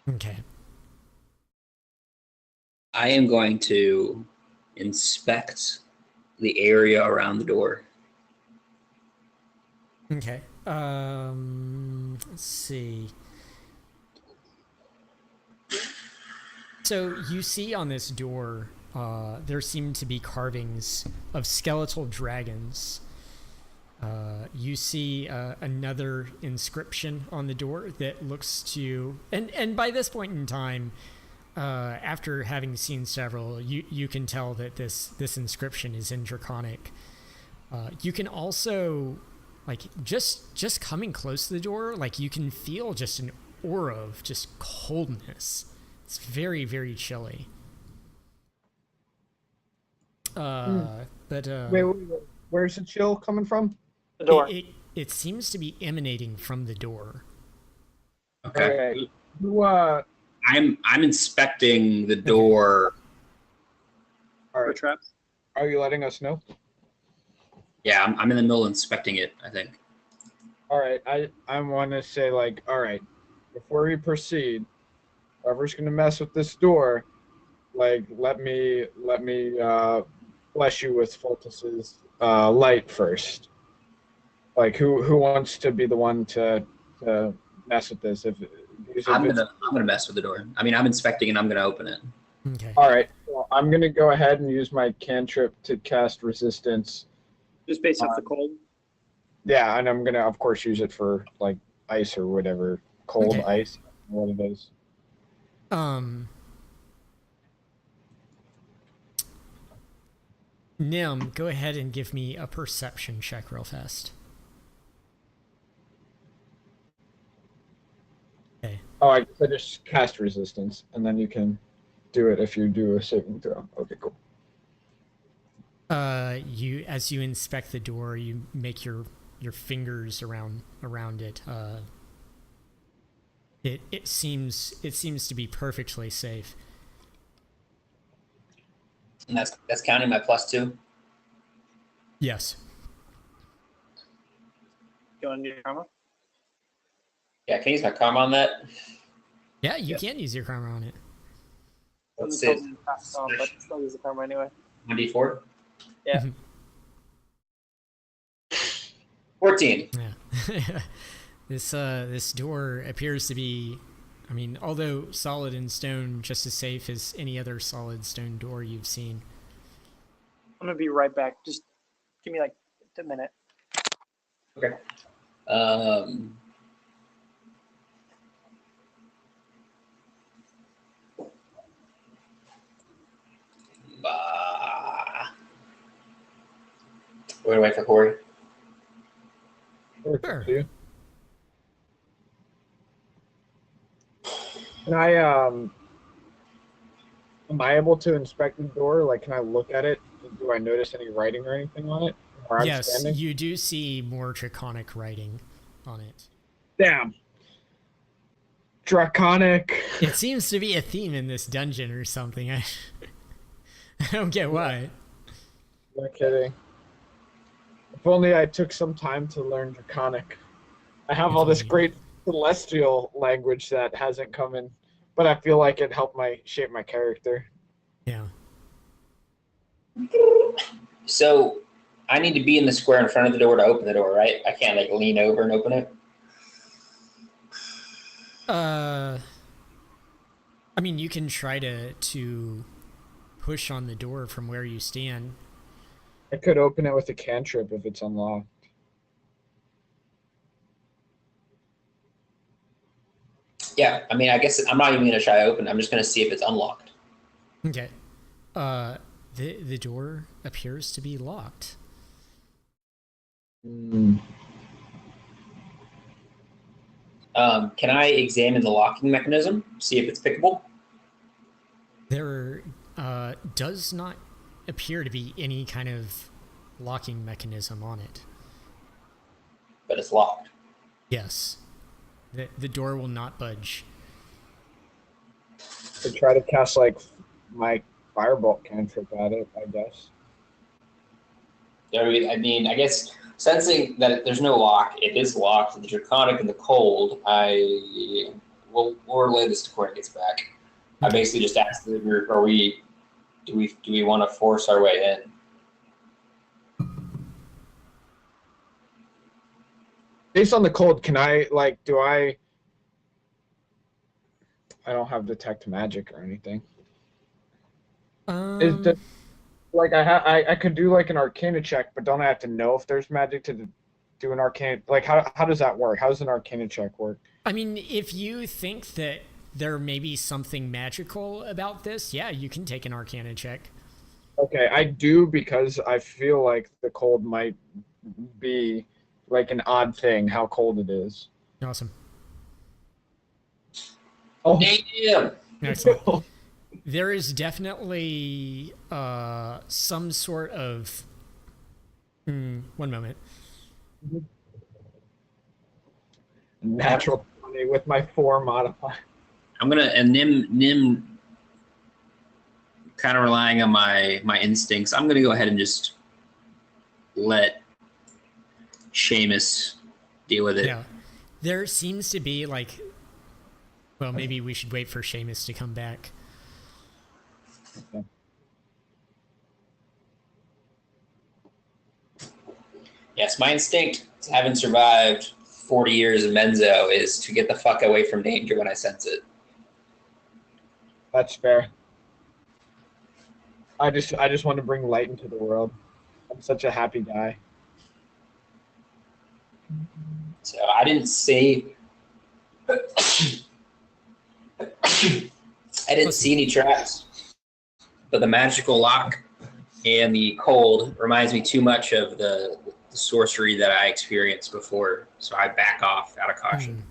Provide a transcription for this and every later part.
Okay. I am going to inspect the area around the door. Okay. Let's see. So you see on this door, there seem to be carvings of skeletal dragons. You see another inscription on the door that looks to, and by this point in time, after having seen several, you can tell that this inscription is in Draconic. You can also, like, just coming close to the door, like you can feel just an aura of just coldness. It's very, very chilly. Hmm. But Wait. Where's the chill coming from? The it, door. it it seems to be emanating from the door. Okay. Okay. Who, I'm inspecting the Okay. door. all For right. traps. Are you letting us know? Yeah, I'm in the middle of inspecting it, I think. All right. I want to say, like, all right, before we proceed, whoever's gonna mess with this door, like, let me bless you with Fultus's light first. Like, who wants to be the one to mess with this? If I'm gonna mess with the door. I mean, I'm inspecting and I'm gonna open it. Okay. all right, well, I'm gonna go ahead and use my cantrip to cast resistance. Just based off the cold. Yeah, and I'm gonna, of course, use it for like ice or whatever, cold Okay. ice, what it is. Nim, go ahead and give me a perception check real fast. Okay. Oh, I guess I just cast resistance, and then you can do it if you do a saving throw. Okay, cool. You as you inspect the door, you make your fingers around it. It seems to be perfectly safe. And that's counting my +2. Yes. You want to do your camera? Yeah, can I use my karma on that? Yeah, you Yep. can use your karma on it. Let's Still see. pass on, but still use the camera anyway. 1d4. Yeah. 14. Yeah. This door appears to be, I mean, although solid in stone, just as safe as any other solid stone door you've seen. I'm gonna be right back. Just give me like a minute. Okay. Um. We're gonna wait for Corey. Sure. Do you? Can I am I able to inspect the door? Like, can I look at it? Do I notice any writing or anything on it? Where I'm Yes, standing? you do see more draconic writing on it. Damn. Draconic. It seems to be a theme in this dungeon or something. I don't get why. No kidding. If only I took some time to learn Draconic. I have all this If only. great celestial language that hasn't come in, but I feel like it helped shape my character. Yeah. So I need to be in the square in front of the door to open the door, right? I can't like lean over and open it. I mean, you can try to push on the door from where you stand. I could open it with a cantrip if it's unlocked. Yeah, I mean, I guess I'm not even gonna try to open it. I'm just gonna see if it's unlocked. Okay. The door appears to be locked. Hmm. Can I examine the locking mechanism? See if it's pickable? There does not appear to be any kind of locking mechanism on it. But it's locked. Yes. The door will not budge. To try to cast like my firebolt cantrip at it, I guess. I mean, I guess sensing that there's no lock, it is locked. The draconic and the cold. we'll relay this to Corey gets back. I basically just asked the group, do we want to force our way in? Based on the cold, can I I don't have detect magic or anything. Is the I could do like an Arcana check, but don't I have to know if there's magic to do an Arcana? Like how does that work? How does an Arcana check work? I mean, if you think that there may be something magical about this, yeah, you can take an Arcana check. Okay, I do because I feel like the cold might be like an odd thing. How cold it is. Awesome. Oh, Damn. Excellent. There is definitely some sort of. One moment. natural 20 with my 4 modifier. I'm gonna and Nim kind of relying on my instincts. I'm gonna go ahead and just let Seamus deal with it. Yeah. There seems to be like. Well, maybe we should wait for Seamus to come back. Okay. Yes, my instinct, having survived 40 years of Menzo, is to get the fuck away from danger when I sense it. That's fair. I just want to bring light into the world. I'm such a happy guy. So I didn't see. I didn't see any traps, but the magical lock and the cold reminds me too much of the sorcery that I experienced before, so I back off out of caution.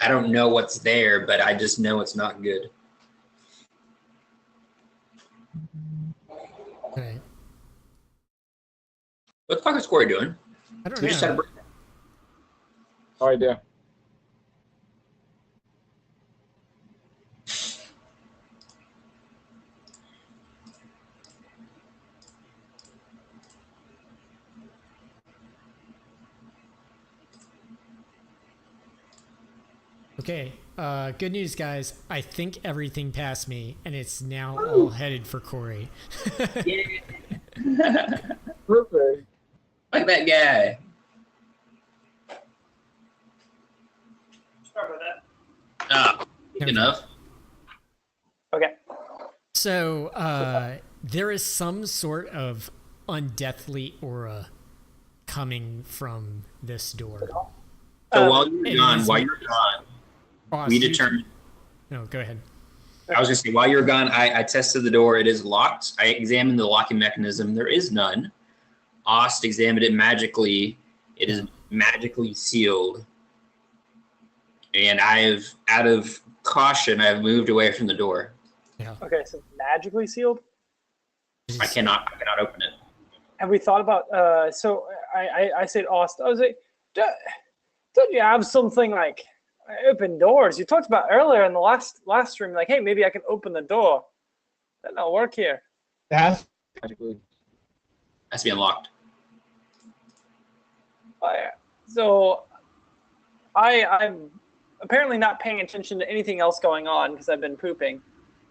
I don't know what's there, but I just know it's not good. Okay. What the fuck is Corey doing? I don't We just had a know. break. No idea. Okay. Good news, guys. I think everything passed me, and it's now all headed for Corey. Perfect. Like that guy. Sorry about that. Ah, Okay. enough. Okay. So there is some sort of undeathly aura coming from this door. So while you're it gone, is- Ross, we you- determined. No, go ahead. I was gonna say, while you're gone, I tested the door. It is locked. I examined the locking mechanism. There is none. Ost examined it magically. It is magically sealed. And out of caution, I've moved away from the door. Yeah. Okay. So magically sealed. I cannot open it. Have we thought about? So I said, Austin. I was like, don't you have something like open doors? You talked about earlier in the last stream, like, hey, maybe I can open the door. That don't work here. That's magically. Has to be unlocked. So I'm apparently not paying attention to anything else going on because I've been pooping.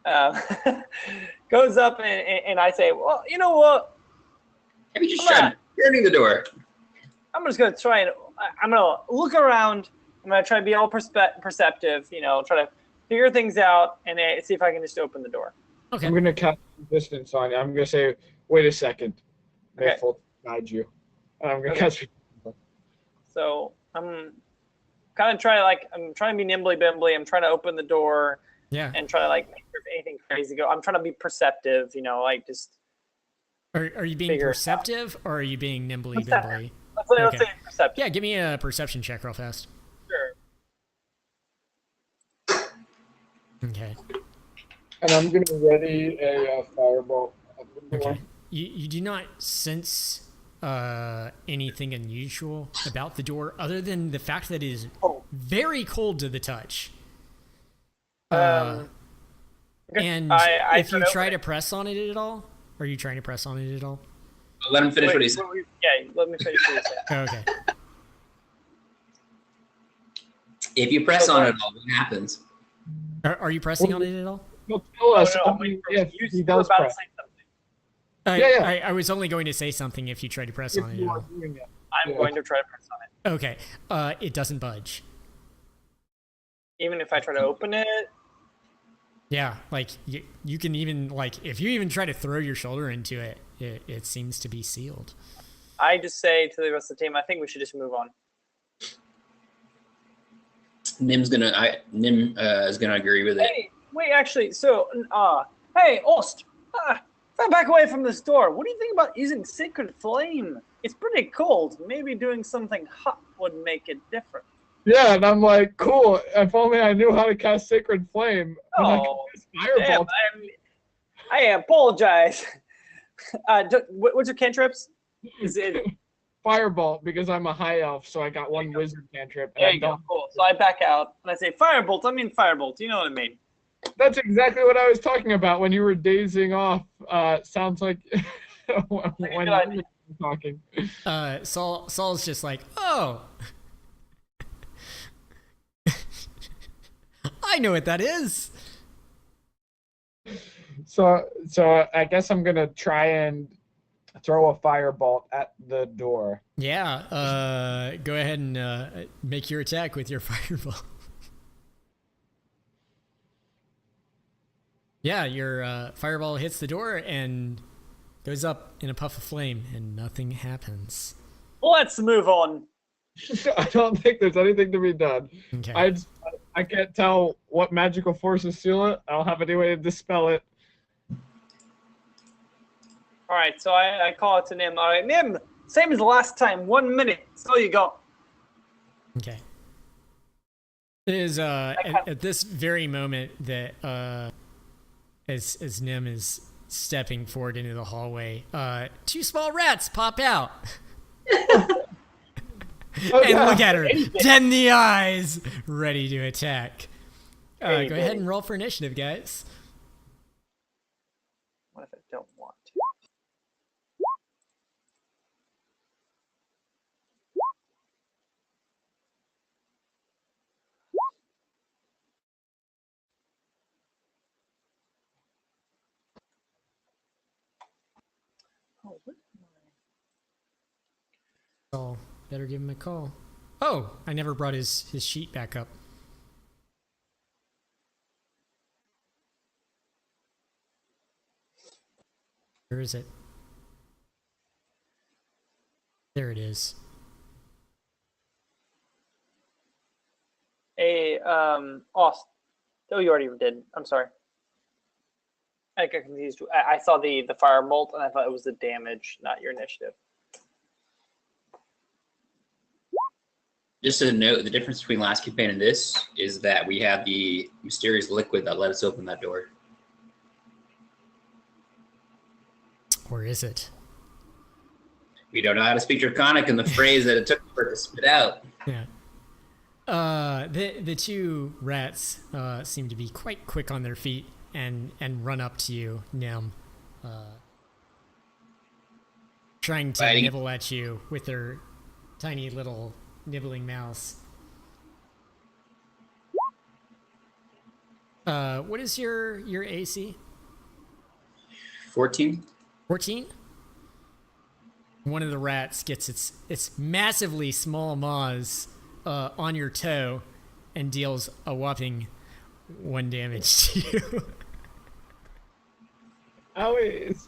Goes up and I say, well, you know what? Have you just Come tried turning the door? I'm just gonna try and I'm gonna look around. I'm gonna try to be all perceptive. You know, try to figure things out and see if I can just open the door. Okay. I'm gonna cast distance on you. I'm gonna say, wait a second. Okay. Mayful guide you. And I'm gonna Okay. cast. So I'm kind of I'm trying to be nimbly bimbly. I'm trying to open the door Yeah. and try to like make sure if anything crazy go. I'm trying to be perceptive. You know, like just Are you being Figure it out. perceptive or are you being nimbly Perceptive. bimbly? let's Okay. say perceptive. Yeah, give me a perception check real fast. Sure. Okay. And I'm gonna ready a firebolt. Okay. You do not sense anything unusual about the door other than the fact that it is Oh. very cold to the touch. Okay. And I if you try try to to press on it at all, are you trying to press on it at all? Let him finish what he said. Yeah, let me finish what he said. Oh, okay. If you press on it all, what happens? Are you pressing on it at all? He'll tell us no, only if you he were does about press. to say something. Yeah. I was only going to say something if you try to press If on it you at are all. doing it. I'm going to try to press on it. Okay. It doesn't budge. Even if I try to open it, Yeah, like you can even like if you even try to throw your shoulder into it, it seems to be sealed. I just say to the rest of the team, I think we should just move on. Nim is gonna agree with it. Hey, wait, actually, so, hey, Ost, back away from this door. What do you think about using Sacred Flame? It's pretty cold. Maybe doing something hot would make it different. Yeah, and I'm like, cool. If only I knew how to cast Sacred Flame. And I could Oh, cast Fireball. damn, I apologize. What's your cantrips? Is it? Firebolt, because I'm a high elf, so I got one wizard cantrip. And There I you go. don't. Cool. So I back out and I say Firebolt. I mean Firebolt. You know what I mean? That's exactly what I was talking about when you were dazing off. Sounds like when good you idea. were talking. Saul's just like, oh, I know what that is. So I guess I'm gonna try and throw a firebolt at the door. Yeah. Go ahead and make your attack with your fireball. Yeah, your fireball hits the door and goes up in a puff of flame, and nothing happens. Let's move on. I don't think there's anything to be done. Okay. I can't tell what magical forces seal it. I don't have any way to dispel it. All right, so I call it to Nim. All right, Nim, same as the last time. 1 minute. That's all you got. Okay. It is at this very moment that as Nim is stepping forward into the hallway, two small rats pop out. Oh, And yeah. look at her, dead in the eyes, ready to attack. Go Hey, ahead buddy. and roll for initiative, guys. What if I don't want to? Oh, what am Saul, better give him a call. Oh, I never brought his sheet back up. Where is it? There it is. Hey, Ost. Oh, you already did. I'm sorry. I got confused. I saw the fire bolt and I thought it was the damage, not your initiative. Just a note, the difference between last campaign and this is that we have the mysterious liquid that let us open that door. Or is it? We don't know how to speak Draconic and the phrase that it took for it to spit out. Yeah. The two rats seem to be quite quick on their feet and run up to you, Nim, trying to Biting. nibble at you with their tiny little nibbling mouths. What is your AC? 14? 14? One of the rats gets its massively small maws on your toe and deals a whopping 1 damage to you. Owies.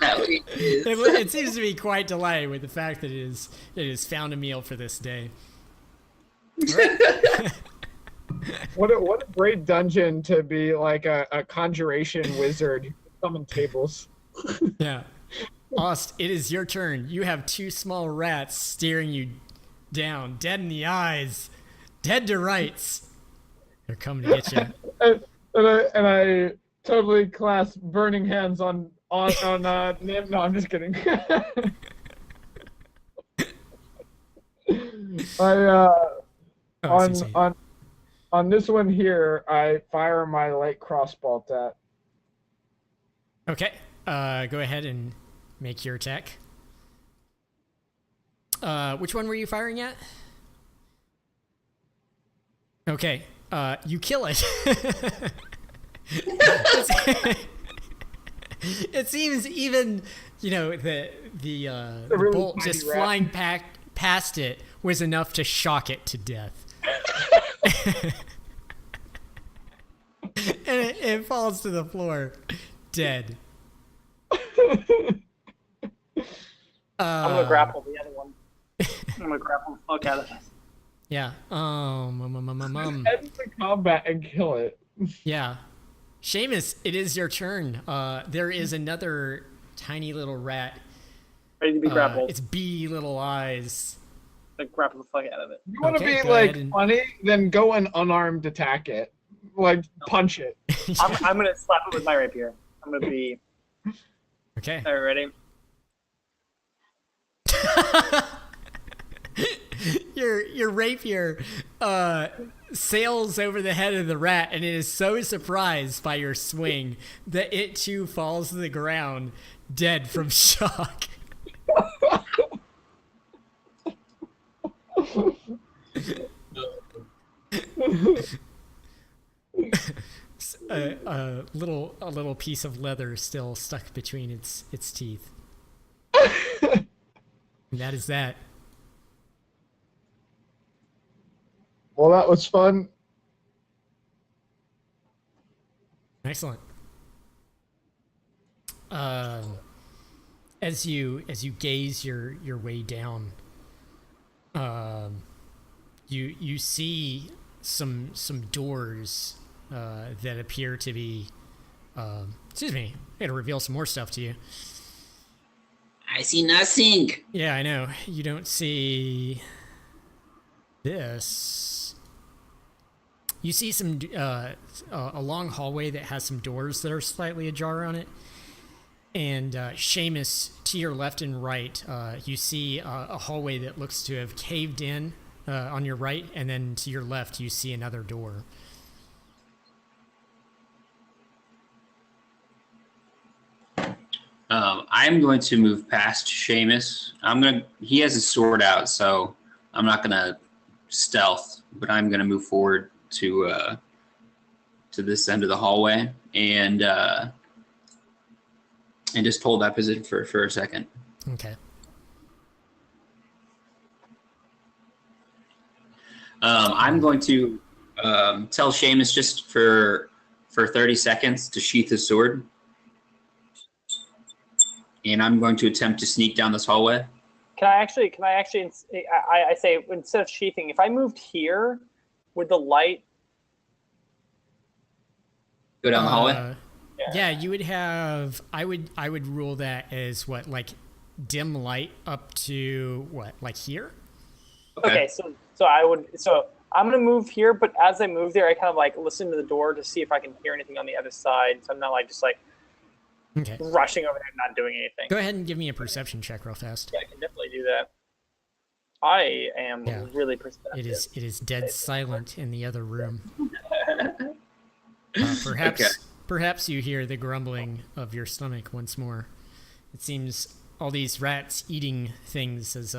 It seems to be quite delighted with the fact that it has found a meal for this day. What a great dungeon to be like a conjuration wizard. You can summon tables. Yeah. Ost, it is your turn. You have two small rats staring you down, dead in the eyes, dead to rights. They're coming to get you. And I totally clasp burning hands on Nim. No, I'm just kidding. Oh, it's insane. On this one here, I fire my light crossbolt at. Okay. Go ahead and make your attack. Which one were you firing at? Okay, you kill it. It's- it seems even, the really bolt tiny just rat. flying past it was enough to shock it to death. And it falls to the floor, dead. I'm gonna grapple the other one. I'm gonna grapple the fuck out of this. Yeah. End the combat and kill it. Yeah. Seamus, it is your turn. There is another tiny little rat. Ready to be grappled. Its beady little eyes. Like grapple the fuck out of it. You want to Okay, be go like ahead and- funny, then go and unarmed attack it, like punch it. I'm gonna slap it with my rapier. I'm gonna be. Okay. All right, ready? Your rapier sails over the head of the rat, and it is so surprised by your swing that it too falls to the ground, dead from shock. A little piece of leather still stuck between its teeth. And that is that. Well, that was fun. Excellent. As you gaze your way down, you see some doors that appear to be. Excuse me. I got to reveal some more stuff to you. I see nothing. Yeah, I know. You don't see this. You see some a long hallway that has some doors that are slightly ajar on it. And Seamus, to your left and right, you see a hallway that looks to have caved in on your right, and then to your left, you see another door. I'm going to move past Seamus. He has his sword out, so I'm not gonna stealth, but I'm gonna move forward to this end of the hallway and just hold that position for a second. Okay. I'm going to tell Seamus just for 30 seconds to sheath his sword. And I'm going to attempt to sneak down this hallway. Can I actually? I say instead of sheathing, if I moved here, would the light? Go down the hallway? Yeah, you would have. I would rule that as what, like dim light up to what, like here? Okay, so I would. So I'm gonna move here, but as I move there, I kind of like listen to the door to see if I can hear anything on the other side. So I'm not like just like Okay. rushing over there and not doing anything. Go ahead and give me a perception check real fast. Yeah, I can definitely do that. I am Yeah. really perceptive. It is dead silent in the other room. Perhaps you hear the grumbling of your stomach once more. It seems all these rats eating things has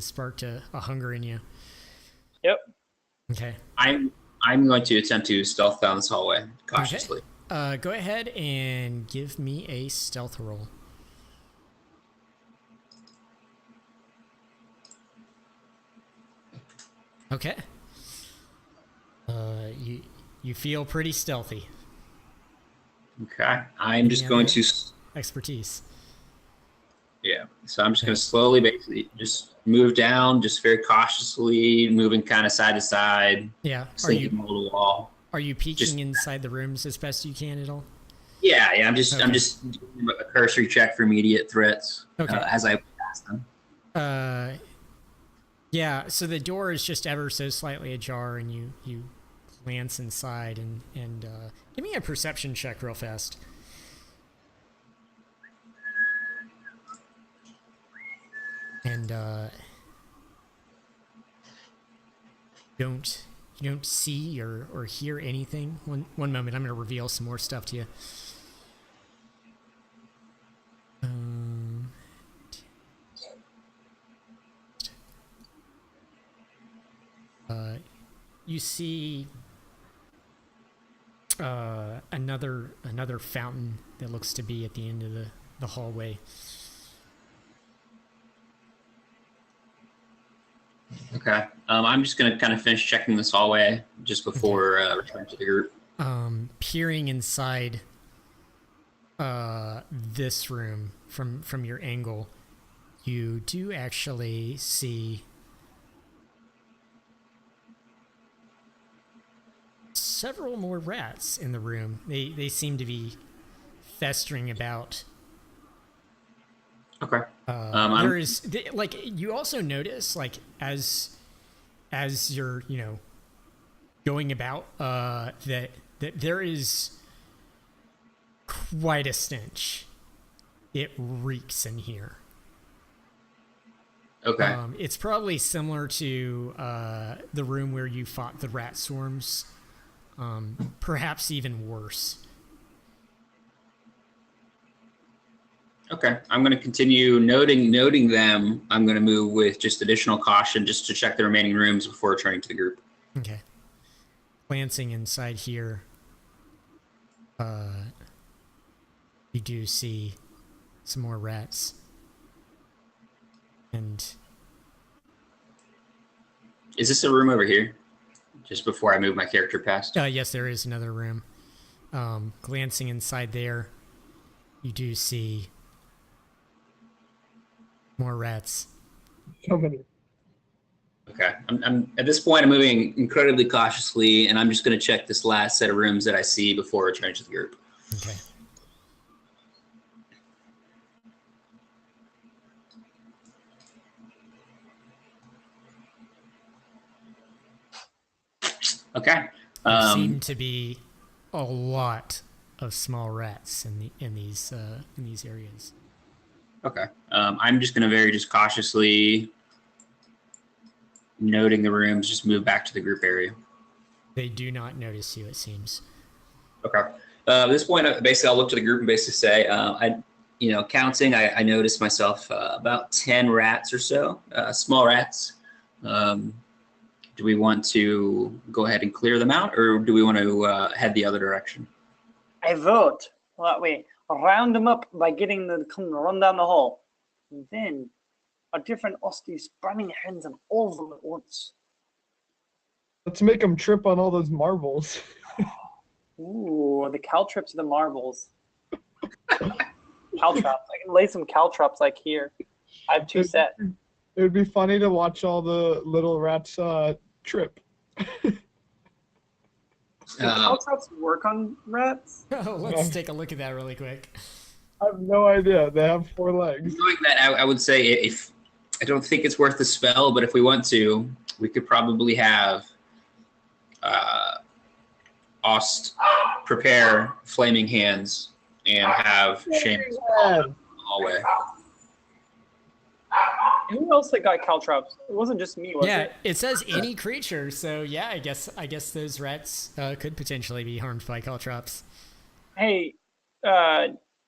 sparked a hunger in you. Yep. Okay. I'm going to attempt to stealth down this hallway cautiously. Go ahead and give me a stealth roll. Okay. You feel pretty stealthy. Okay. I'm just Any going other to expertise. Yeah. So I'm just going to slowly, basically, just move down, just very cautiously, moving kind of side to side, Yeah. sinking over the wall. Are you peeking Just- inside the rooms as best you can at all? Yeah. I'm just Okay. doing a cursory check for immediate threats Okay. as I pass them. Yeah. So the door is just ever so slightly ajar, and you glance inside and give me a perception check real fast. And you don't see or hear anything. One moment, I'm going to reveal some more stuff to you. you see another fountain that looks to be at the end of the hallway. Okay. I'm just gonna kind of finish checking this hallway just before returning to the group. Peering inside this room from your angle, you do actually see several more rats in the room. They seem to be festering about. Okay. There is like you also notice like as you're going about that there is quite a stench. It reeks in here. Okay. It's probably similar to the room where you fought the rat swarms. Perhaps even worse. Okay. I'm going to continue noting them. I'm going to move with just additional caution just to check the remaining rooms before returning to the group. Okay. Glancing inside here, you do see some more rats. And is this a room over here? Just before I move my character past? yes, there is another room. Glancing inside there, you do see more rats. So many. Okay. I'm at this point, I'm moving incredibly cautiously, and I'm just going to check this last set of rooms that I see before returning to the group. Okay. Okay. There seem to be a lot of small rats in these areas. Okay. I'm just going to very just cautiously noting the rooms, just move back to the group area. They do not notice you, it seems. Okay. At this point, basically, I'll look to the group and basically say, counting, I noticed myself about 10 rats or so, small rats. Do we want to go ahead and clear them out, or do we want to head the other direction? I vote that we round them up by getting them to come run down the hall. And then our different Osties burning hands on all of them at once. Let's make them trip on all those marbles. Ooh, the caltrops are the marbles. Caltrops. I can lay some caltrops like here. I have 2 sets. It would be funny to watch all the little rats trip. Do caltrops work on rats? Let's take a look at that really quick. I have no idea. They have 4 legs. Doing that, I would say if I don't think it's worth the spell, but if we want to, we could probably have Ost prepare flaming hands and have Seamus follow the hallway. Who else that got caltrops? It wasn't just me, was Yeah, it? it says any creature, so yeah, I guess those rats could potentially be harmed by caltrops. Hey,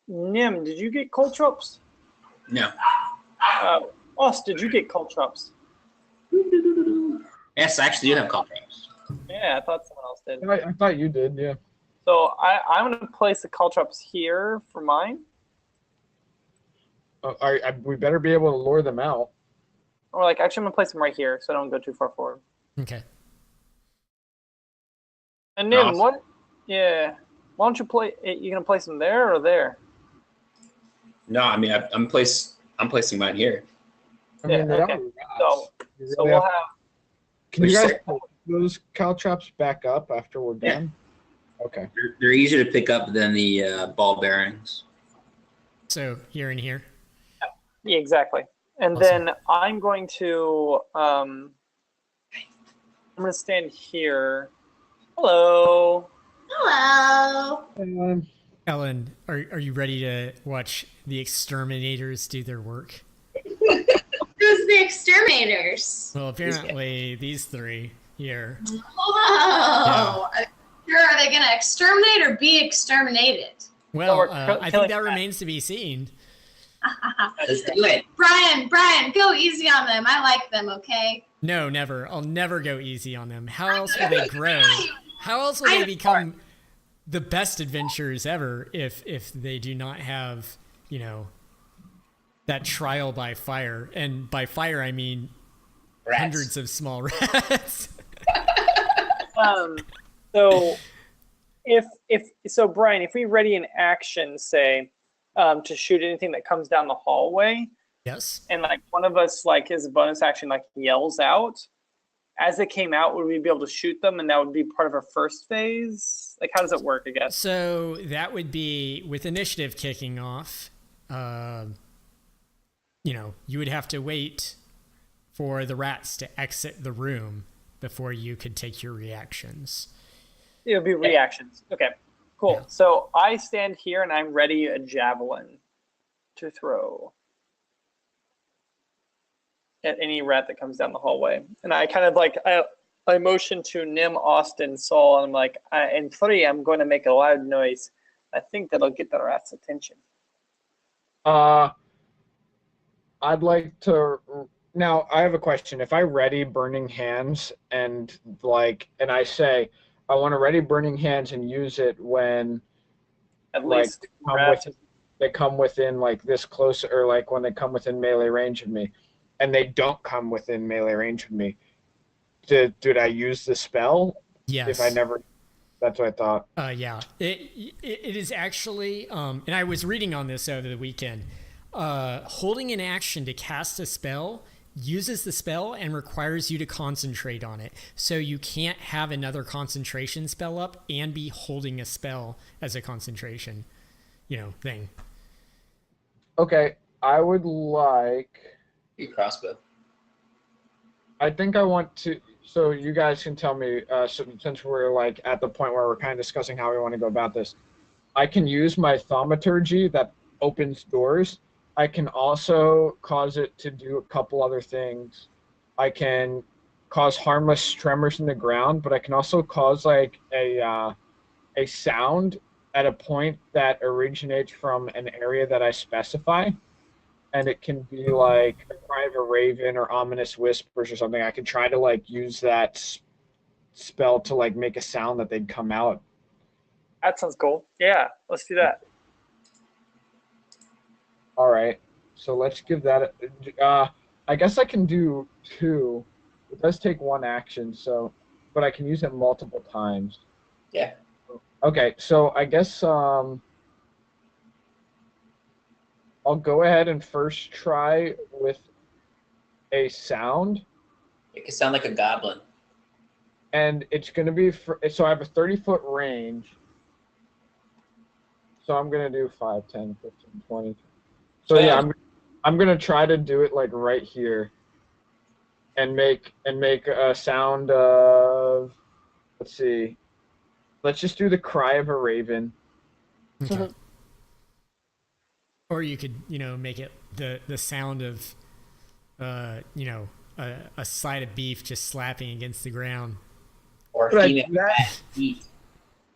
Nim, did you get caltrops? No. Ost, did you get caltrops? Yes, I actually do have call traps. Yeah, I thought someone else did. I thought you did, yeah. So I'm going to place the caltrops here for mine. We better be able to lure them out. Or like, actually, I'm going to place them right here so I don't go too far forward. Okay. And Nim, Awesome. what? Yeah. Why don't you you going to place them there or there? No, I mean I'm placing mine here. I mean, Yeah, they okay. are rats. So You So really we'll have- have. Can you Which guys sec- pull those caltrops back up after we're Yeah. done? Okay. They're easier to pick up than the ball bearings. So here and here. Yeah, exactly. And Awesome. then I'm going to stand here. Hello. Hello. Ellen, are you ready to watch the exterminators do their work? Who's the exterminators? Well, apparently these 3 here. Whoa. Sure, are they going to exterminate or be exterminated? Well, we're I killing think that rats. remains to be seen. Let's do it. Brian, go easy on them. I like them, okay? No, never. I'll never go easy on them. How else will they grow? How else will they become the best adventurers ever if they do not have, that trial by fire? And by fire, I mean Rats. hundreds of small rats. So Brian, if we ready an action, say, to shoot anything that comes down the hallway, Yes. and like one of us like as a bonus action like yells out, as they came out, would we be able to shoot them, and that would be part of our first phase? Like, how does it work, I guess? So that would be with initiative kicking off. You would have to wait for the rats to exit the room before you could take your reactions. It would be reactions. Okay, cool. Yeah. So I stand here and I'm ready a javelin to throw at any rat that comes down the hallway. And I kind of like, I motion to Nim, Austin, Saul, and I'm like, in 3, I'm going to make a loud noise. I think that'll get the rat's attention. I'd like to. Now, I have a question. If I ready Burning Hands and I say, I want to ready Burning Hands and use it when At like least rats. they come within like this close, or like when they come within melee range of me, and they don't come within melee range of me, did I use the spell? Yes. If I never, that's what I thought. Yeah. It is actually, and I was reading on this over the weekend. Holding an action to cast a spell uses the spell and requires you to concentrate on it. So you can't have another concentration spell up and be holding a spell as a concentration, thing. Okay, I would like. Your crossbow. I think I want to. So you guys can tell me, since we're like at the point where we're kind of discussing how we want to go about this. I can use my thaumaturgy that opens doors. I can also cause it to do a couple other things. I can cause harmless tremors in the ground, but I can also cause like a sound at a point that originates from an area that I specify. And it can be like a cry of a raven or ominous whispers or something. I could try to like use that spell to like make a sound that they'd come out. That sounds cool. Yeah, let's do that. All right, so let's give that. I guess I can do 2. It does take 1 action, but I can use it multiple times. Yeah. Okay, so I guess I'll go ahead and first try with a sound, It could sound like a goblin. and it's going to be so I have a 30-foot range. So I'm going to do 5, 10, 15, 20. So yeah, I'm going to try to do it like right here and make a sound of, let's see. Let's just do the cry of a raven. Okay. Or you could, make it the sound of, a side of beef just slapping against the ground. Or But female rat eat.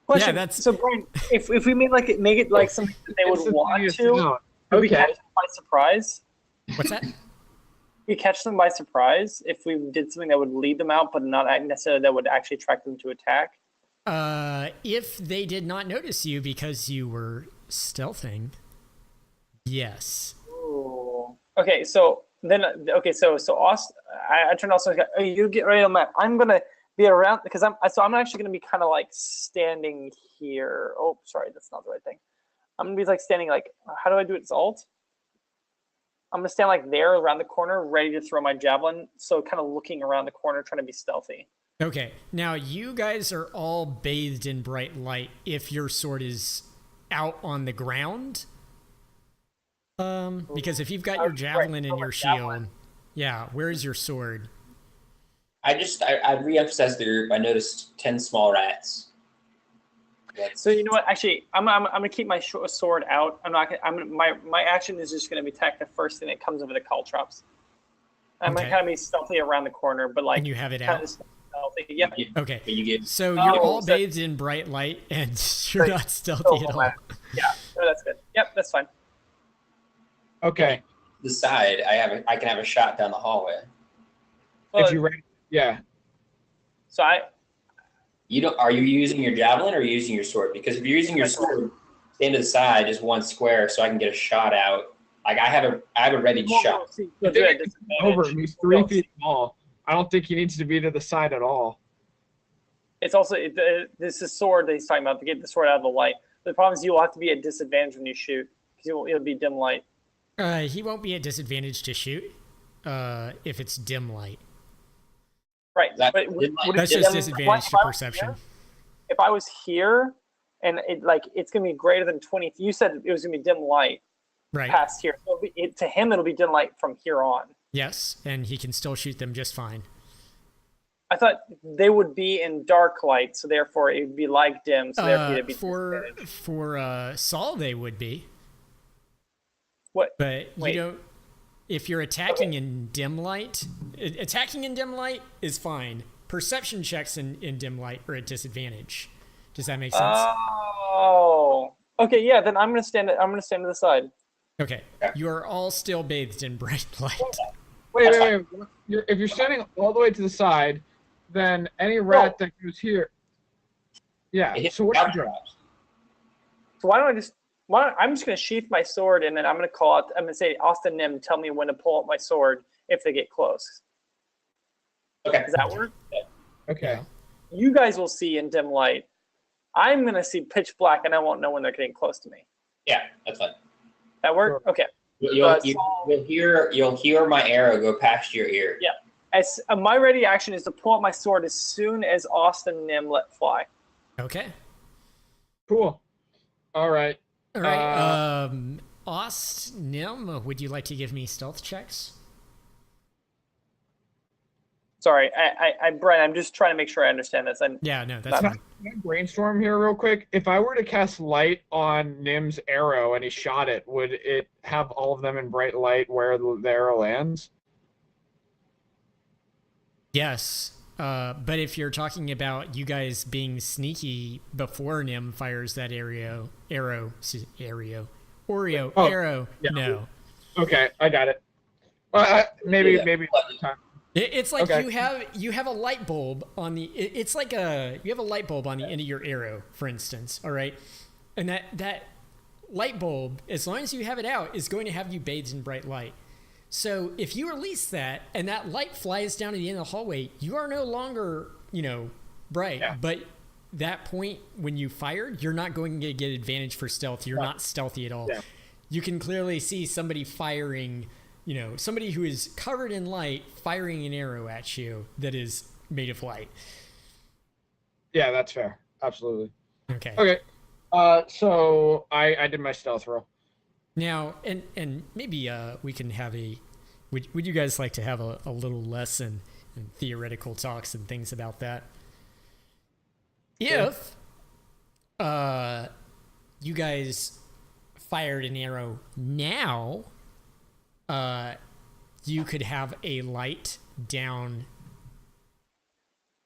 Question. Yeah, that's- So Brian, if we make it like something that they would want to, would we catch them by surprise? What's that? We catch them by surprise if we did something that would lead them out, but not necessarily that would actually attract them to attack. If they did not notice you because you were stealthing, yes. Ooh. Okay, so Austin, I turned also. Oh, you get ready on that. I'm gonna be around because I'm actually gonna be kind of like standing here. Oh, sorry, that's not the right thing. I'm gonna be like standing like. How do I do it? It's alt. I'm gonna stand like there around the corner, ready to throw my javelin. So kind of looking around the corner, trying to be stealthy. Okay, now you guys are all bathed in bright light if your sword is out on the ground. Because if you've got your javelin and your shield, yeah, where's your sword? I re-emphasized the group. I noticed 10 small rats. So you know what? Actually, I'm gonna keep my sword out. I'm not. My action is just gonna attack the first thing that comes over the caltrops. I'm gonna kind of be stealthy around the corner, but like. And you have it kinda out. stealthy. Yep. But Okay. you get So you're all so- bathed in bright light and you're not stealthy at all. Yeah. No, that's good. Yep, that's fine. Okay. the side. I can have a shot down the hallway. Well, if you ready, yeah. so Are you using your javelin or are you using your sword? Because if you're using your My sword. sword, stand to the side just one square so I can get a shot out. Like I have a ready shot. I think it's over him. He's 3 feet tall. I don't think he needs to be to the side at all. It's also this is sword that he's talking about to get the sword out of the light. The problem is you'll have to be at disadvantage when you shoot because it'll be dim light. He won't be at disadvantage to shoot if it's dim light. Right. That- But would it That's be just dim- disadvantage if to I was perception. here- If I was here and it's gonna be greater than 20, you said it was gonna be dim light Right. past here. So to him it'll be dim light from here on. Yes, and he can still shoot them just fine. I thought they would be in dark light, so therefore it would be like dim. So therefore it'd be For disadvantage. Saul, they would be. What? But Wait. you don't. If you're attacking in dim light, attacking in dim light is fine. Perception checks in dim light are at disadvantage. Does that make sense? Oh. Okay. Yeah. Then I'm gonna stand to the side. Okay. You are all still bathed in bright light. Wait. If you're standing all the way to the side, then any rat that goes here. Yeah. It hits So what the do you do? traps. So I'm just gonna sheath my sword and then I'm gonna call out. I'm gonna say, Austin Nim, tell me when to pull out my sword if they get close. Okay. Does that work? Okay. You guys will see in dim light. I'm gonna see pitch black and I won't know when they're getting close to me. Yeah, that's fine. That work? Okay. You'll hear my arrow go past your ear. Yeah. As my ready action is to pull out my sword as soon as Austin Nim let fly. Okay. Cool. All right. All right. Ost, Nim, would you like to give me stealth checks? Sorry, Brent, I'm just trying to make sure I understand this. Yeah, no, that's Can fine. I brainstorm here real quick? If I were to cast light on Nim's arrow and he shot it, would it have all of them in bright light where the arrow lands? Yes. But if you're talking about you guys being sneaky before Nim fires that arrow, Yeah. no. Okay, I got it. Maybe Yeah. another time. It's like Okay. you have a light bulb on the. It's like you have a light bulb on the end of your arrow, for instance. All right, and that light bulb, as long as you have it out, is going to have you bathed in bright light. So if you release that and that light flies down to the end of the hallway, you are no longer, bright. Yeah. But that point when you fired, you're not going to get advantage for stealth. You're not stealthy at all. Yeah. You can clearly see somebody firing, somebody who is covered in light firing an arrow at you that is made of light. Yeah, that's fair. Absolutely. Okay. Okay. So I did my stealth roll. Now, and maybe we can have would you guys like to have a little lesson in theoretical talks and things about that? If you guys fired an arrow now, you could have a light down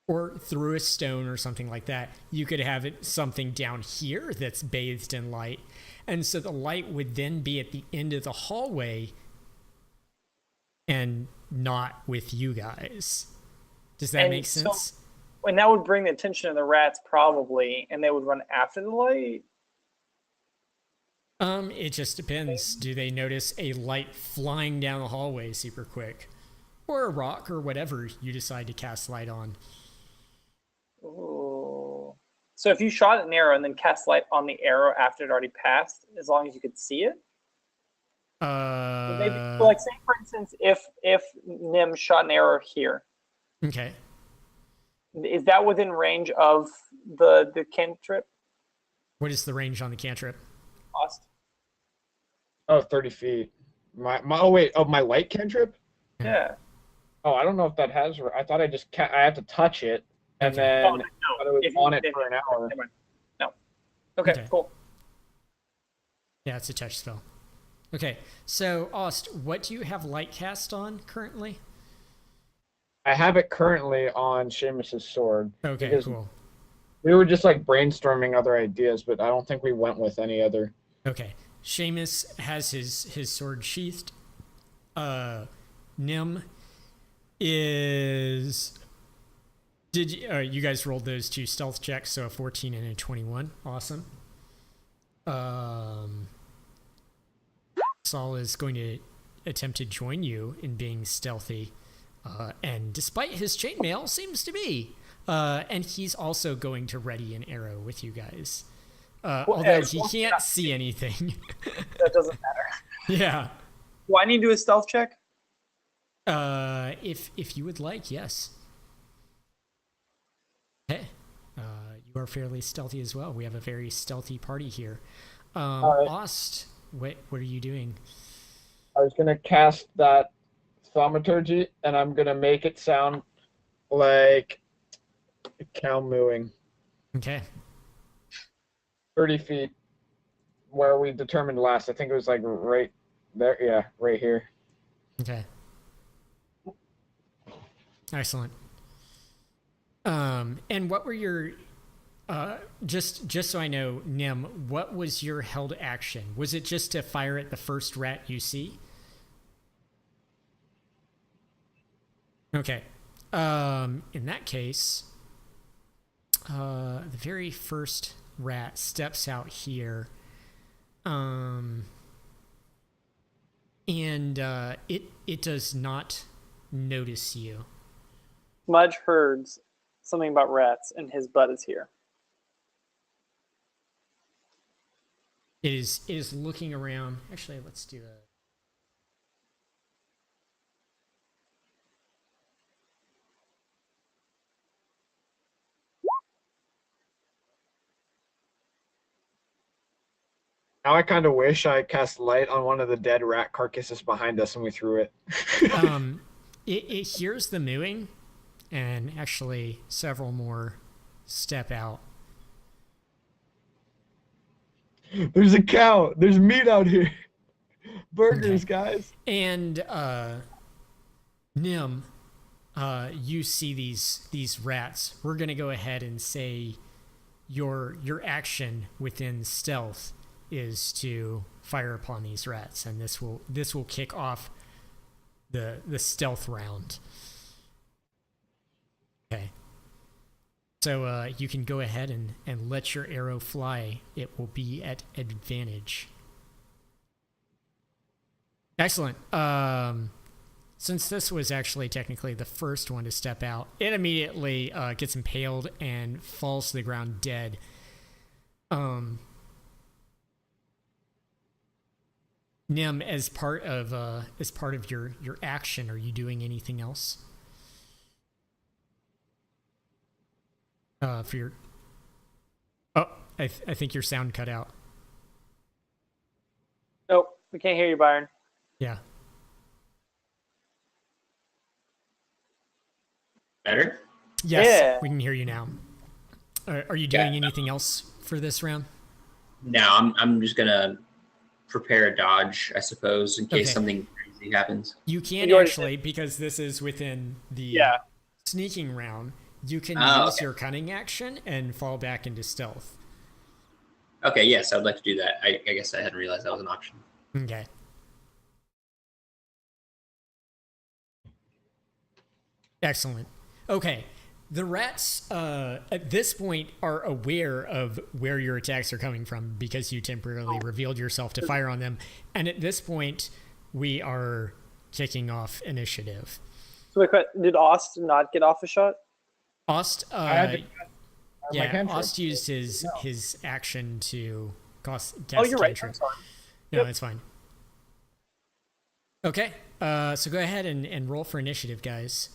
or through a stone or something like that. You could have something down here that's bathed in light. And so the light would then be at the end of the hallway and not with you guys. Does that make sense? And that would bring the attention of the rats probably, and they would run after the light. It just depends. Do they notice a light flying down the hallway super quick? Or a rock or whatever you decide to cast light on. Ooh. So if you shot an arrow and then cast light on the arrow after it already passed, as long as you could see it? Maybe, like say for instance, if Nim shot an arrow here, Okay. is that within range of the cantrip What is the range on the cantrip? cost? Oh, 30 feet. My light cantrip? Yeah. Oh, I don't know if that has. I thought I have to touch it, and Okay. then Oh, I no. thought it was If on you it did- for an hour. Never mind. No. Okay, Okay. cool. Yeah, it's a touch spell. Okay, so Ost, what do you have light cast on currently? I have it currently on Seamus's sword. Okay, Because cool. we were just like brainstorming other ideas, but I don't think we went with any other. Okay, Seamus has his sword sheathed. Nim, is did you, you guys rolled those 2 stealth checks, so a 14 and a 21. Awesome. Saul is going to attempt to join you in being stealthy, and despite his chainmail, seems to be. And he's also going to ready an arrow with you guys, although he can't see anything. That doesn't matter. Yeah. Do I need to do a stealth check? If you would like, yes. Hey, you are fairly stealthy as well. We have a very stealthy party here. right. Ost, what are you doing? I was gonna cast that thaumaturgy, and I'm gonna make it sound like a cow mooing. Okay. 30 feet, where we determined last. I think it was like right there. Yeah, right here. Okay. Excellent. And what were your just so I know, Nim, what was your held action? Was it just to fire at the first rat you see? Okay. In that case, the very first rat steps out here. And it does not notice you. Smudge heard something about rats, and his butt is here. It is looking around. Actually, let's do a. Now I kind of wish I cast light on one of the dead rat carcasses behind us and we threw it. It hears the mooing, and actually several more step out. There's a cow. There's meat out here. Burgers, Okay. guys. And Nim, you see these rats. We're gonna go ahead and say your action within stealth is to fire upon these rats, and this will kick off the stealth round. Okay. So you can go ahead and let your arrow fly. It will be at advantage. Excellent. Since this was actually technically the first one to step out, it immediately gets impaled and falls to the ground dead. Nim, as part of your action, are you doing anything else? For your. Oh, I think your sound cut out. Nope, we can't hear you, Byron. Yeah. Better? Yes, Yeah. we can hear you now. Are you doing anything else for this round? No, I'm just gonna prepare a dodge, I suppose, in case Okay. something crazy happens. You can You already actually, because this is within the Yeah. sneaking round, you can Oh, use okay. your cunning action and fall back into stealth. Okay, yes, I'd like to do that. I guess I hadn't realized that was an option. Okay. Excellent. Okay. The rats at this point are aware of where your attacks are coming from because you temporarily revealed yourself to fire on them. And at this point, we are kicking off initiative. So wait, did Ost not get off a shot? Ost, I had to my yeah, cantrip. Ost used his action to cast Oh, you're right. cantrip. I'm sorry. No, Yep. it's fine. Okay, so go ahead and roll for initiative, guys.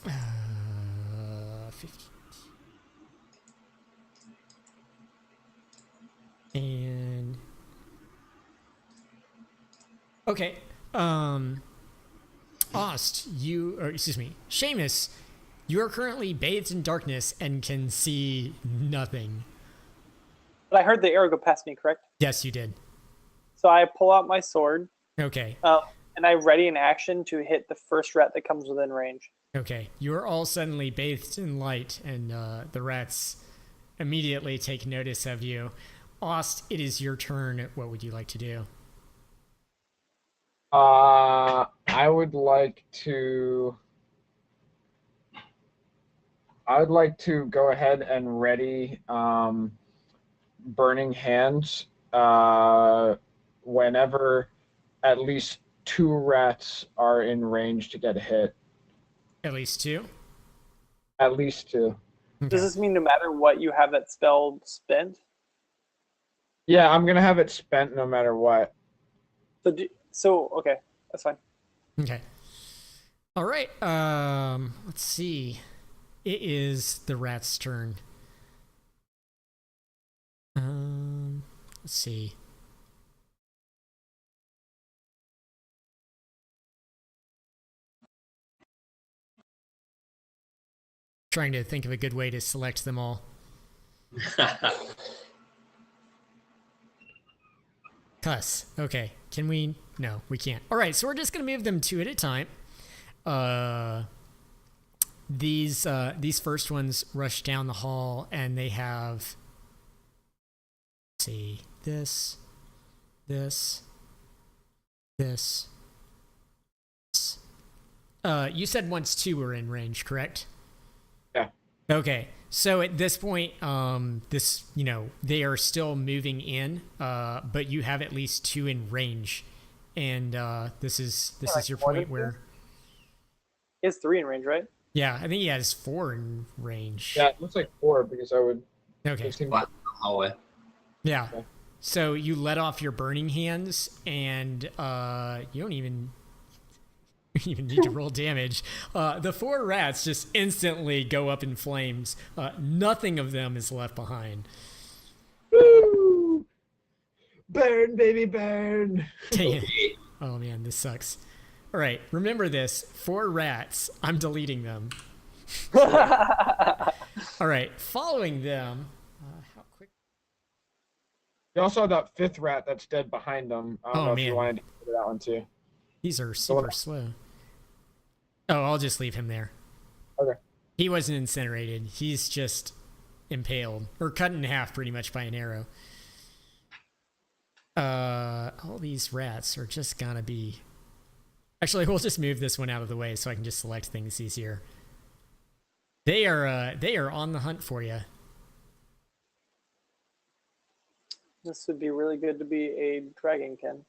Uh, 15. Okay. Ost, Seamus, you are currently bathed in darkness and can see nothing. But I heard the arrow go past me, correct? Yes, you did. So I pull out my sword, Okay. and I ready an action to hit the first rat that comes within range. Okay. You are all suddenly bathed in light, and the rats immediately take notice of you. Ost, it is your turn. What would you like to do? I would like to go ahead and ready Burning Hands whenever at least 2 rats are in range to get hit. At least 2? At least 2. Okay. Does this mean no matter what you have that spell spent? Yeah, I'm gonna have it spent no matter what. So okay, that's fine. Okay. All right. Let's see. It is the rat's turn. Let's see. Trying to think of a good way to select them all. Cuss. Okay. Can we? No, we can't. All right. So we're just gonna move them 2 at a time. These first ones rush down the hall, and they have. Let's see, this. You said once 2 were in range, correct? Yeah. Okay. So at this point, they are still moving in, but you have at least 2 in range, and this is your point where. He has 3 in range, right? Yeah, I think he has 4 in range. Yeah, it looks like 4 because I would. Okay. Wow, hallway. Yeah. Okay. So you let off your burning hands, and you don't even need to roll damage. The 4 rats just instantly go up in flames. Nothing of them is left behind. Woo! Burn, baby, burn! Dang it. Oh man, this sucks. All right, remember this: 4 rats. I'm deleting them. All right, following them. How quick? You also have that 5th rat that's dead behind them. I don't know if man. you wanted to go to that one too. These are super slow. Oh, I'll just leave him there. Okay. He wasn't incinerated. He's just impaled or cut in half pretty much by an arrow. All these rats are just gonna be. Actually, we'll just move this one out of the way so I can just select things easier. They are on the hunt for you. This would be really good to be a dragonkin.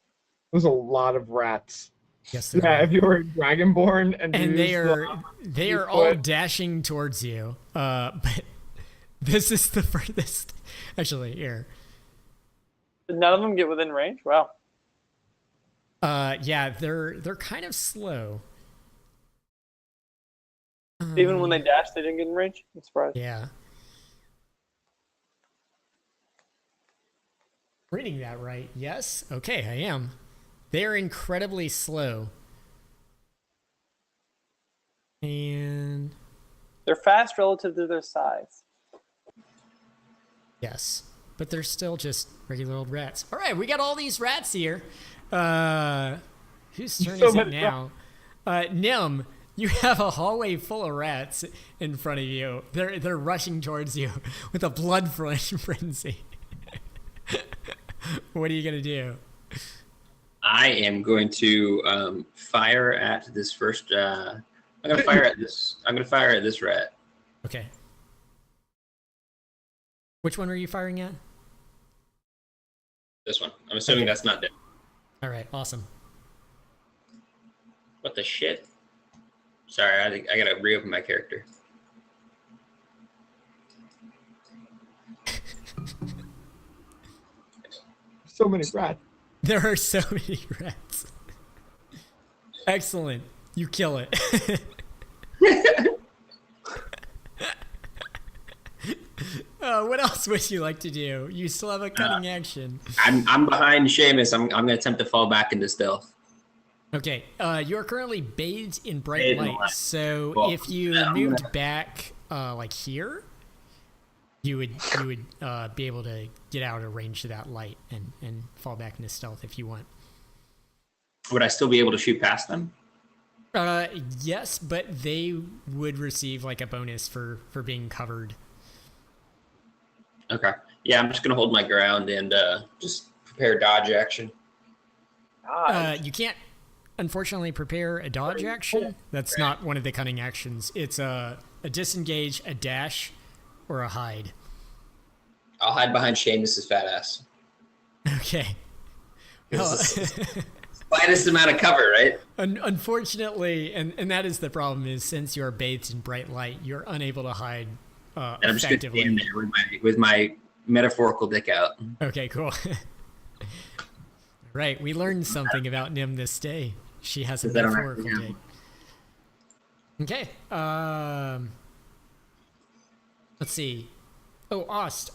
There's a lot of rats. Yes, Yeah, if you were Dragonborn and they are all dashing towards you. But this is the furthest. Actually, here. Did none of them get within range? Wow. Yeah, they're kind of slow. Even when they dashed, they didn't get in range? I'm surprised. Yeah. Reading that right? Yes. Okay, I am. They're incredibly slow. And They're fast relative to their size. yes, but they're still just regular old rats. All right, we got all these rats here. Whose turn is it now? Nim, you have a hallway full of rats in front of you. They're rushing towards you with a blood frenzy. What are you gonna do? I am going to fire at this first. I'm gonna fire at this rat. Okay. Which one are you firing at? This one. I'm assuming that's not dead. All right, awesome. What the shit? Sorry, I gotta reopen my character. So many rats. There are so many rats. Excellent. You kill it. What else would you like to do? You still have a cutting action. I'm behind Seamus. I'm gonna attempt to fall back into stealth. Okay, you are currently bathed in bright Bathed in light. light. So Cool. if you Yeah, I'm moved gonna- back, like here, you would be able to get out of range of that light and fall back into stealth if you want. Would I still be able to shoot past them? Yes, but they would receive like a bonus for being covered. Okay. Yeah, I'm just gonna hold my ground and just prepare dodge action. You can't, unfortunately, prepare a dodge action. That's not one of the cunning actions. It's a disengage, a dash, or a hide. I'll hide behind Seamus's fat ass. Okay. This is slightest amount of cover, right? Unfortunately, and that is the problem, is since you are bathed in bright light, you're unable to hide And I'm just gonna effectively. stand there with my metaphorical dick out. Okay, cool. Right, we learned something about Nim this day. She has a Is that on metaphorical accident? dick. Okay. Let's see. Oh, Ost.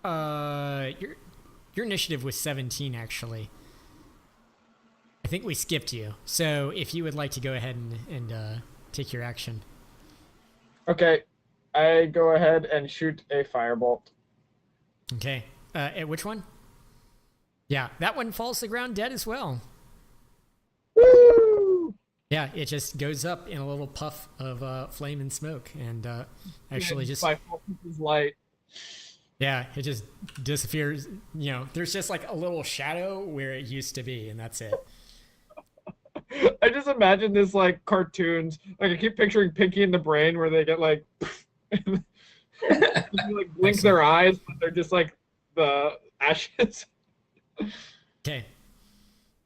Your initiative was 17, actually. I think we skipped you. So if you would like to go ahead and take your action. Okay, I go ahead and shoot a firebolt. Okay. At which one? Yeah, that one falls to the ground dead as well. Woo! Yeah, it just goes up in a little puff of flame and smoke, and actually just my focus is light. yeah, it just disappears. You know, there's just like a little shadow where it used to be, and that's it. I just imagine this like cartoons. Like I keep picturing Pinky and the Brain where they get like, they, like blink their eyes, but they're just like the ashes. Okay.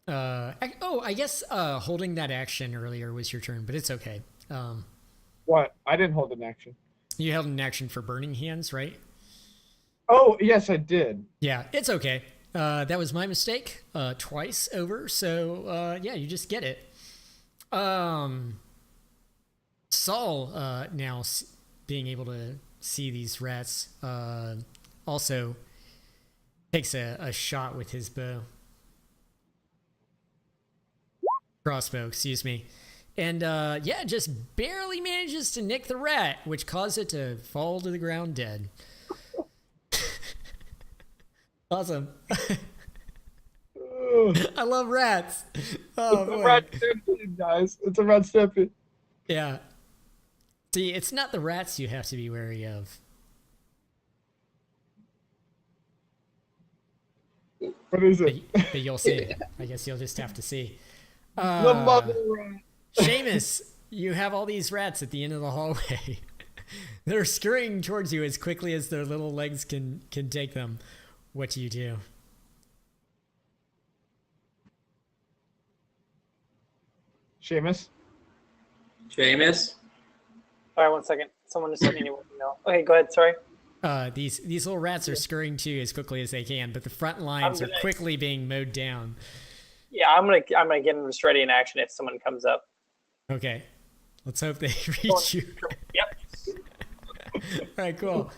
I guess holding that action earlier was your turn, but it's okay. What? I didn't hold an action. You held an action for burning hands, right? Oh yes, I did. Yeah, it's okay. That was my mistake. Twice over. So yeah, you just get it. Saul now being able to see these rats also takes a shot with his crossbow, excuse me. And yeah, just barely manages to nick the rat, which caused it to fall to the ground dead. Awesome. I love rats. Oh, It's a boy. rat stampede, guys. It's a rat stampede. Yeah. See, it's not the rats you have to be wary of. What is But, it? but you'll see. I guess you'll just have to see. The mother rat. Seamus, you have all these rats at the end of the hallway. They're scurrying towards you as quickly as their little legs can take them. What do you do? Seamus. Seamus? All right, 1 second. Someone just sent me an email. Okay, go ahead. Sorry. These little rats are scurrying to you as quickly as they can, but the front lines are gonna- quickly being mowed down. Yeah, I'm gonna get them just ready in action if someone comes up. Okay. Let's hope they reach you. Yep. All right, cool.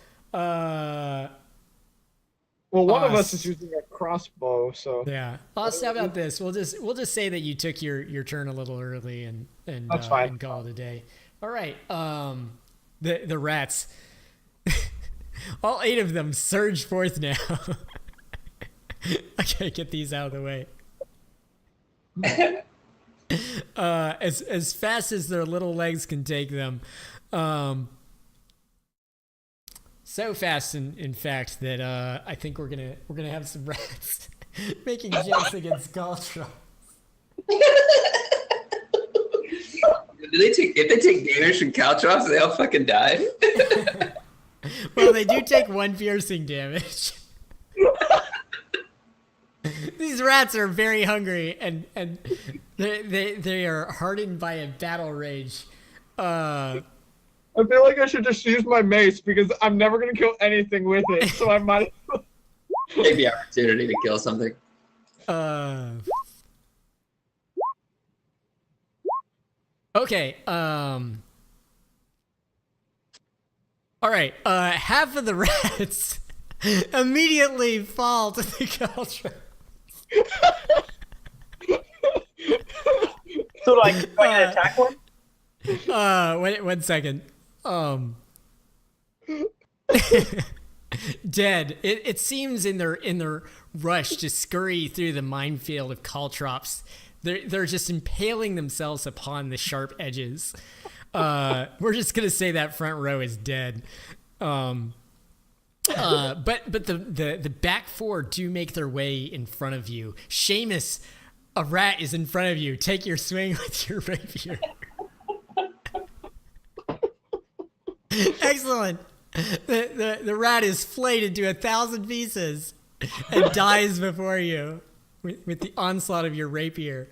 Well, one of us Us. is using a crossbow, so Yeah. Oz, how about this? We'll just say that you took your turn a little early and That's fine. and call it a day. All right. The rats, all 8 of them surge forth now. Okay, get these out of the way. As fast as their little legs can take them. So fast, in fact, that I think we're gonna have some rats making jokes against Galtra. If they take damage from Caltrops, they all fucking die. Well, they do take 1 piercing damage. These rats are very hungry, and they are hardened by a battle rage. I feel like I should just use my mace because I'm never gonna kill anything with it. So I might. Take the opportunity to kill something. Okay. All right. Half of the rats immediately fall to the Galtra. So like, am I gonna attack one? Wait 1 second. Dead. It seems in their rush to scurry through the minefield of caltrops, they're just impaling themselves upon the sharp edges. We're just gonna say that front row is dead. But the back four do make their way in front of you. Seamus, a rat is in front of you. Take your swing with your rapier. Excellent. The rat is flayed into 1,000 pieces and dies before you with the onslaught of your rapier.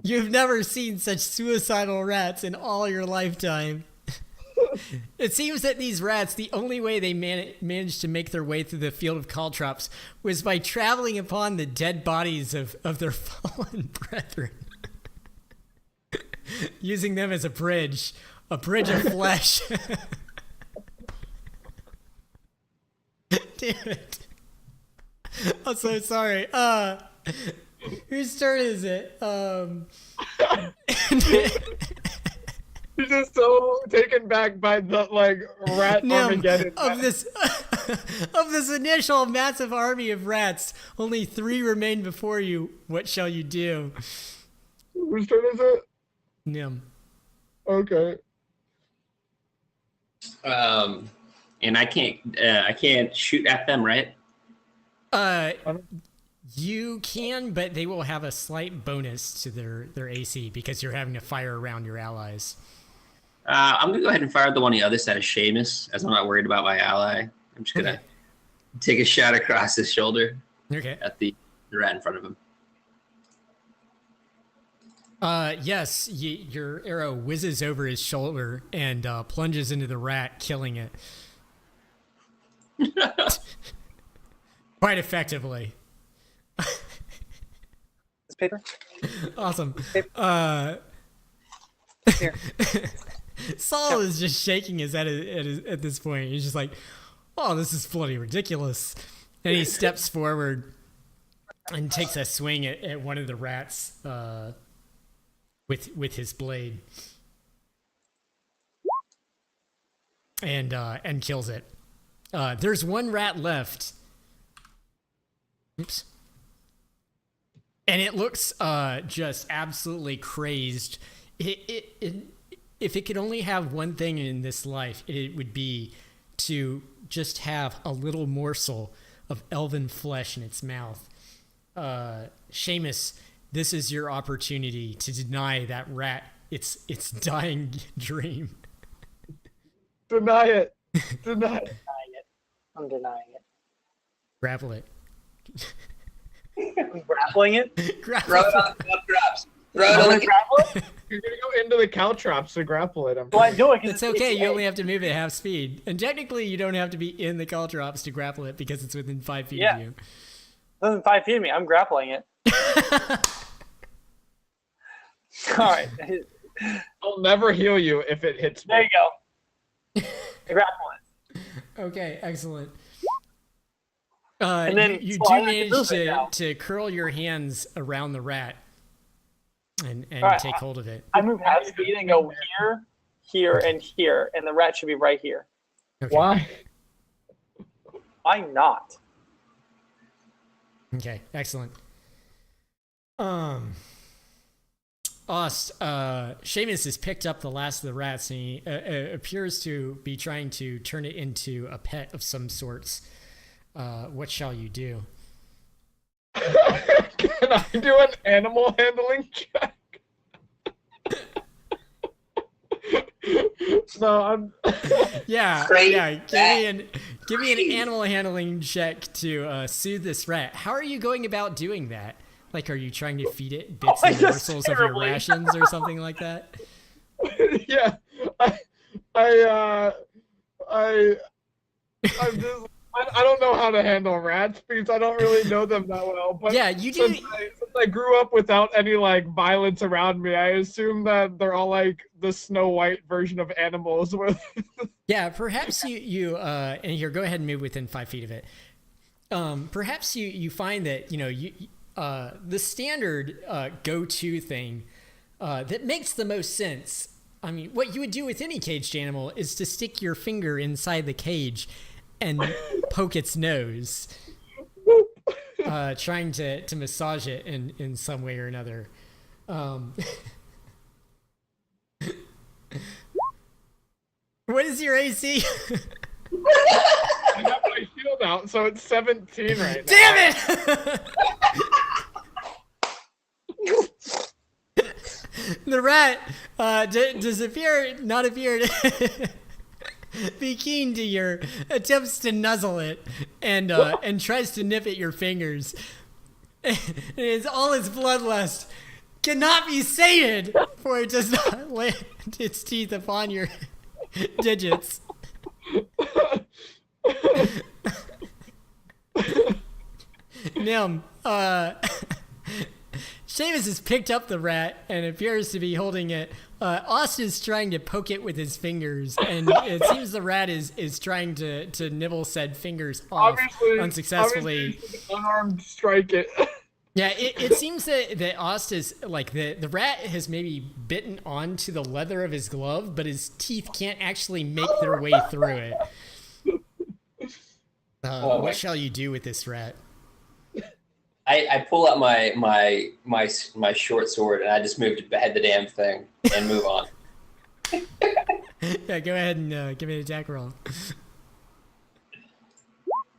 You've never seen such suicidal rats in all your lifetime. It seems that these rats, the only way they managed to make their way through the field of caltrops was by traveling upon the dead bodies of their fallen brethren. Using them as a bridge of flesh. Damn it. I'm so sorry. Whose turn is it? You're just so taken back by the like rat Armageddon. Of this initial massive army of rats, only 3 remain before you. What shall you do? Whose turn is it? Nim. Okay. And I can't shoot at them, right? You can, but they will have a slight bonus to their AC because you're having to fire around your allies. I'm gonna go ahead and fire at the one on the other side of Seamus, as I'm not worried about my ally. I'm just gonna take a shot across his shoulder. Okay. At the rat in front of him. Yes, your arrow whizzes over his shoulder and plunges into the rat, killing it. Quite effectively. This paper. Awesome. Here. Saul is just shaking his head at this point. He's just like, "Oh, this is bloody ridiculous." And he steps forward and takes a swing at one of the rats with his blade, and kills it. There's one rat left. Oops. And it looks just absolutely crazed. If it could only have one thing in this life, it would be to just have a little morsel of elven flesh in its mouth. Seamus, this is your opportunity to deny that rat its dying dream. Deny it. Deny it. Denying it. I'm denying it. Grapple it. I'm grappling it. Grapple Throw it on the caltrops. Throw it on the Grapple it? You're gonna go into the caltrops to grapple it. Well, I do it 'cause It's okay. You only have to move at half speed, and technically, you don't have to be in the caltrops to grapple it because it's within 5 feet of you. Within 5 feet of me. I'm grappling it. All right. I'll never heal you if it hits me. There you go. I grapple it. Okay, excellent. And then you so I do have to move it now. manage to curl your hands around the rat and right, take hold of it. I move half speed and go here, here, and here, and the rat should be right here. Okay. Why? Why not? Okay, excellent. Seamus has picked up the last of the rats and he appears to be trying to turn it into a pet of some sorts. What shall you do? Can I do an animal handling check? No, I'm. Yeah, Great. yeah. Give me an animal handling check to soothe this rat. How are you going about doing that? Like, are you trying to feed it bits and just morsels of your terribly. rations or something like that? Yeah, I'm just. I don't know how to handle rats because I don't really know them that well. But Yeah, you do. since I grew up without any like violence around me, I assume that they're all like the Snow White version of animals. Where Yeah, perhaps you and here, go ahead and move within 5 feet of it. Perhaps you find that the standard go-to thing that makes the most sense. I mean, what you would do with any caged animal is to stick your finger inside the cage and poke its nose, trying to massage it in some way or another. What is your AC? I got my shield out, so it's 17 right now. Damn it! The rat does not appear to be keen to your attempts to nuzzle it, and tries to nip at your fingers. And it's all its bloodlust cannot be sated, for it does not land its teeth upon your digits. Nim, Seamus has picked up the rat and appears to be holding it. Austin's trying to poke it with his fingers, and it seems the rat is trying to nibble said fingers off unsuccessfully. Obviously, unarmed strike it. Yeah, it seems that Austin's, like, the rat has maybe bitten onto the leather of his glove, but his teeth can't actually make their way through it. What shall you do with this rat? I pull out my short sword and I just move to behead the damn thing and move on. Yeah, go ahead and give me an attack roll.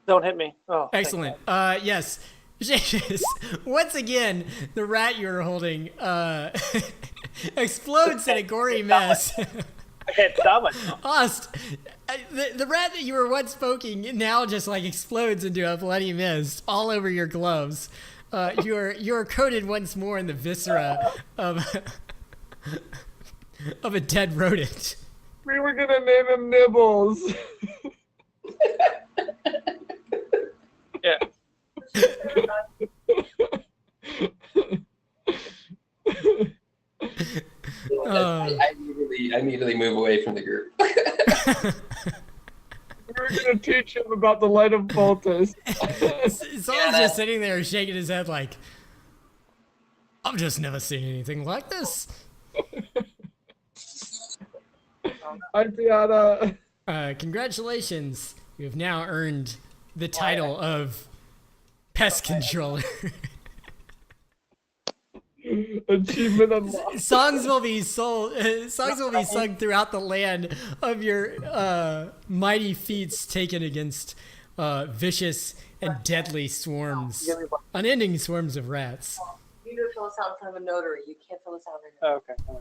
Don't hit me. Oh, Excellent. Yes. Seamus, once again, the rat you're holding explodes in a gory mess. I can't stop myself. Ost, the rat that you were once poking now just like explodes into a bloody mist all over your gloves. You're coated once more in the viscera of a dead rodent. We were gonna name him Nibbles. Yeah. I immediately move away from the group. We were gonna teach him about the light of Voltus. Saul's just sitting there shaking his head like, I've just never seen anything like this. Hi, Tiana. Congratulations. You have now earned the title of Pest Controller. Achievement unlocked. Songs will be sung throughout the land of your mighty feats taken against vicious and deadly swarms, unending swarms of rats. You need to fill this out in front of a notary. You can't fill this out right now.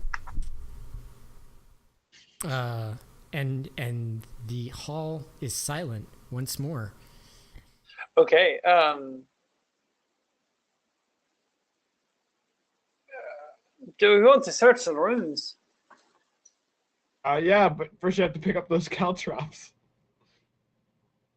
Oh, okay. And the hall is silent once more. Okay. Do we want to search the rooms? Yeah, but first you have to pick up those caltrops.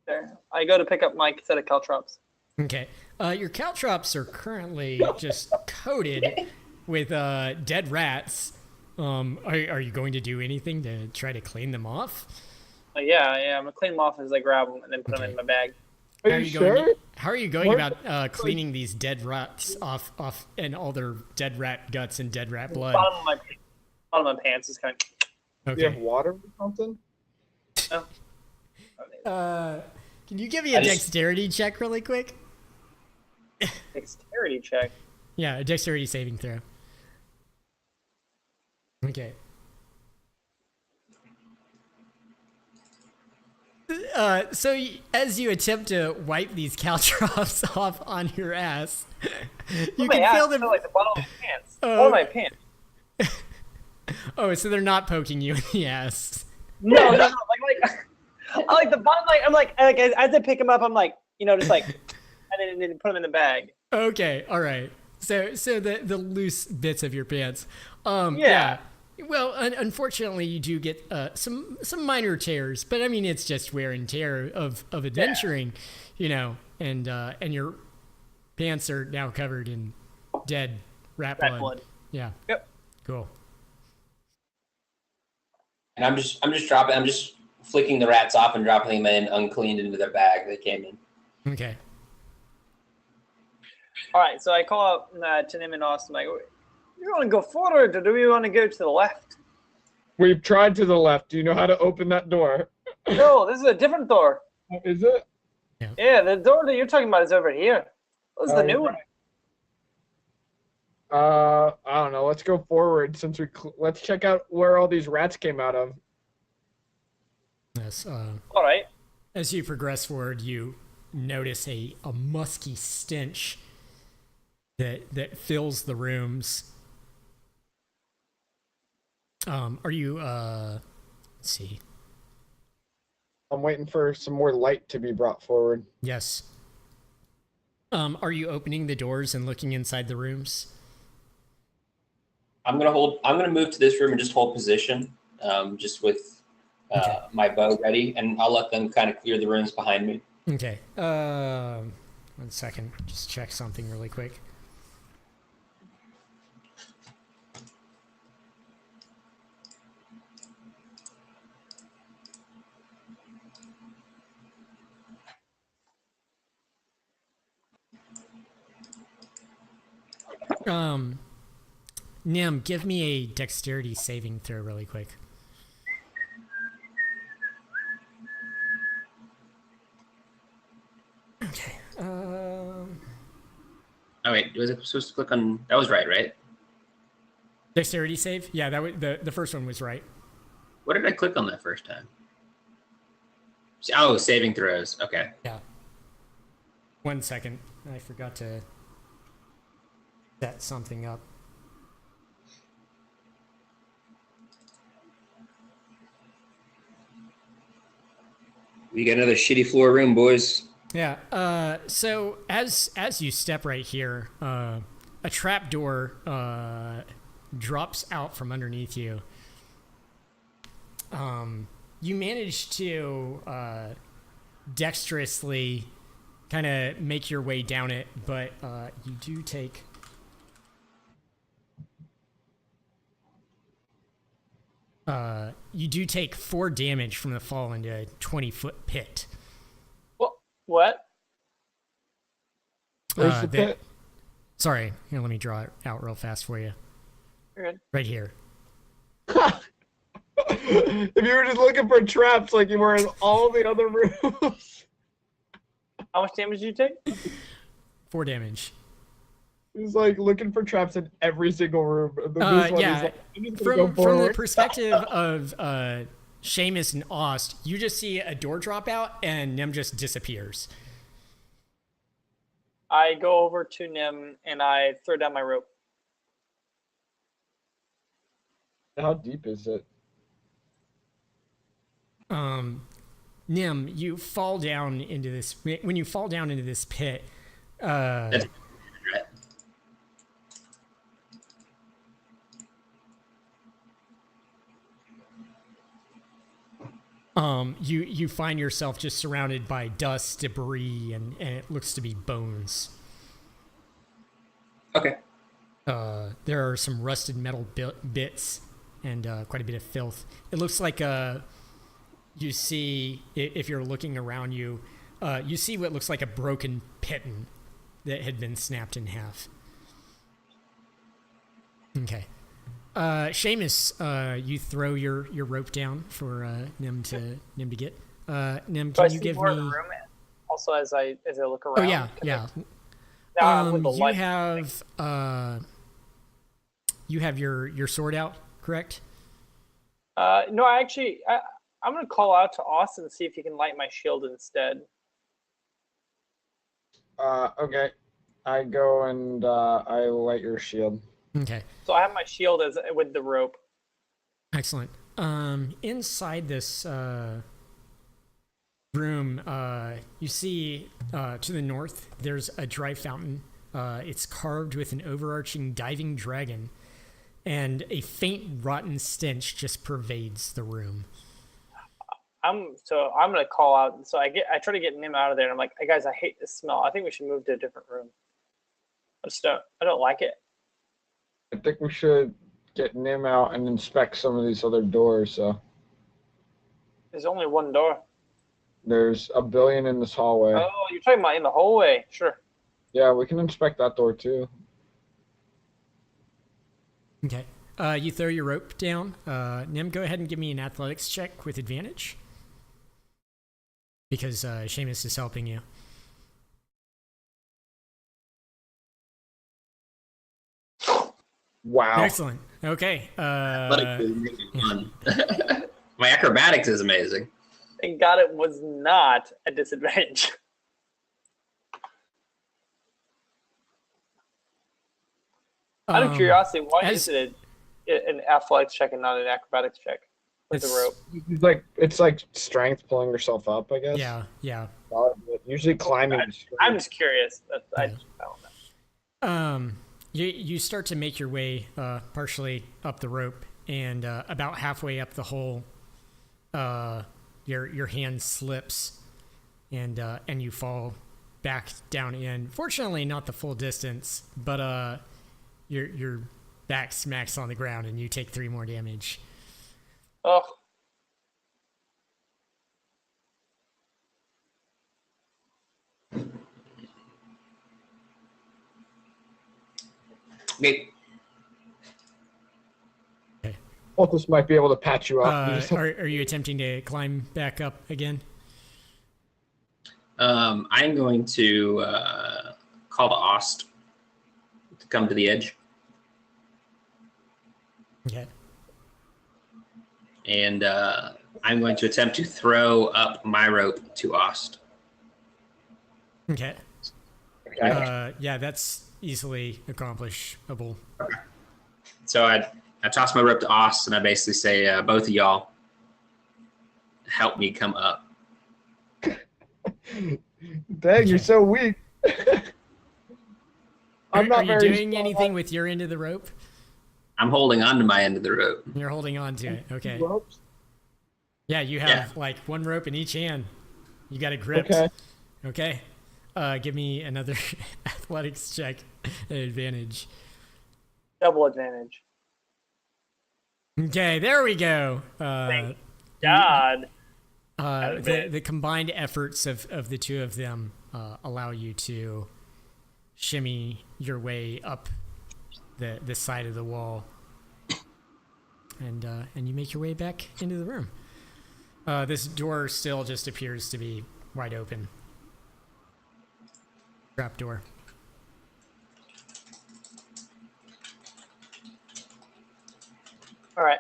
There. I go to pick up my set of caltrops. Okay. Your caltrops are currently just coated with dead rats. Are you going to do anything to try to clean them off? Yeah. I'm gonna clean them off as I grab them and then put them in my bag. Are you sure? How are you going about cleaning these dead rats off and all their dead rat guts and dead rat blood? Bottom of my pants is kind of. Do you have Okay. water or something? Can you give me a dexterity check really quick? Dexterity check. Yeah, a dexterity saving throw. Okay. As you attempt to wipe these caltrops off on your ass, you My can ass feel them. feel like the bottom of my pants. Oh. Bottom of my pants. Oh, so they're not poking you in the ass. No. Like I like the bottom. Like I'm like as I pick them up, I'm like just like and then put them in the bag. Okay, all right. So the loose bits of your pants. Yeah. Well, unfortunately, you do get some minor tears, but I mean it's just wear and tear of adventuring, and your pants are now covered in dead rat blood. Yeah. Yep. Cool. And I'm just flicking the rats off and dropping them in uncleaned into their bag they came in. Okay. All right. So I call out to Nim and Austin like, You want to go forward, or do we want to go to the left? We've tried to the left. Do you know how to open that door? No, this is a different door. Is it? Yeah, the door that you're talking about is over here. What's the new one? I don't know. Let's go forward since let's check out where all these rats came out of. Yes. All right. As you progress forward, you notice a musky stench that fills the rooms. Are you let's see. I'm waiting for some more light to be brought forward. Yes. Are you opening the doors and looking inside the rooms? I'm gonna move to this room and just hold position, just with my bow ready, and I'll let them kind of clear the rooms behind me. Okay. 1 second. Just check something really quick. Nim, give me a dexterity saving throw really quick. Okay. Oh wait, was I supposed to click on? That was right? Dexterity save? Yeah, that was the first one was right. What did I click on that first time? Oh, saving throws. Okay. Yeah. 1 second. I forgot to set something up. We got another shitty floor room, boys. Yeah. So as you step right here, a trap door drops out from underneath you. You manage to dexterously kind of make your way down it, but you do take you do take 4 damage from the fall into a 20-foot pit. What? Where's the pit? Sorry, here, let me draw it out real fast for you. You're good. Right here. If you were just looking for traps like you were in all the other rooms. How much damage did you take? 4 damage. He's like looking for traps in every single room. This one, Yeah, he's like, from the perspective of Seamus and Ost, you just see a door drop out and Nim just disappears. I go over to Nim and I throw down my rope. How deep is it? Nim, you fall down into this. When you fall down into this pit, That's right. you find yourself just surrounded by dust, debris, and it looks to be bones. Okay. There are some rusted metal bits and quite a bit of filth. It looks like you see, if you're looking around you, you see what looks like a broken piton that had been snapped in half. Okay. Seamus, you throw your rope down for Nim to get. Nim, Do I can you see give more of the me? room also as I look around? Oh yeah. With the You light. have your sword out, correct? No, I'm gonna call out to Austin and see if he can light my shield instead. Okay. I go and I light your shield. Okay. So I have my shield with the rope. Excellent. Inside this room, you see to the north, there's a dry fountain. It's carved with an overarching diving dragon, and a faint rotten stench just pervades the room. I'm gonna call out. So I try to get Nim out of there. And I'm like, hey guys, I hate this smell. I think we should move to a different room. I don't like it. I think we should get Nim out and inspect some of these other doors. So There's only one door. there's a billion in this hallway. Oh, you're talking about in the hallway? Sure. Yeah, we can inspect that door too. Okay. You throw your rope down. Nim, go ahead and give me an athletics check with advantage. Because Seamus is helping you. Wow. Excellent. Okay. Athletic is making it fun. My acrobatics is amazing. Thank God it was not a disadvantage. Out of curiosity, why is it an athletics check and not an acrobatics check with the rope? It's like strength pulling yourself up, I guess. Yeah. Usually climbing. is strength. I'm just curious. I don't know. You start to make your way partially up the rope, and about halfway up the hole, your hand slips, and you fall back down in. Fortunately, not the full distance, but your back smacks on the ground, and you take 3 more damage. Oh, Okay. Cultists might be able to patch you up. You just have- Are you attempting to climb back up again? I'm going to call the Ost to come to the edge. Okay. And I'm going to attempt to throw up my rope to Ost. Okay. Okay. Yeah, that's easily accomplishable. So I toss my rope to Ost, and I basically say, both of y'all, help me come up. Dang, you're so weak. I'm not Are you very doing strong. anything with your end of the rope? I'm holding on to my end of the rope. You're holding on to it. Okay. Ropes? Yeah, you have like 1 rope in each hand. You got it gripped. Okay. Okay. Give me another athletics check at advantage. double advantage. Okay, there we go. Thank God. The combined efforts of the two of them allow you to shimmy your way up the side of the wall, and you make your way back into the room. This door still just appears to be wide open. Trap door. All right.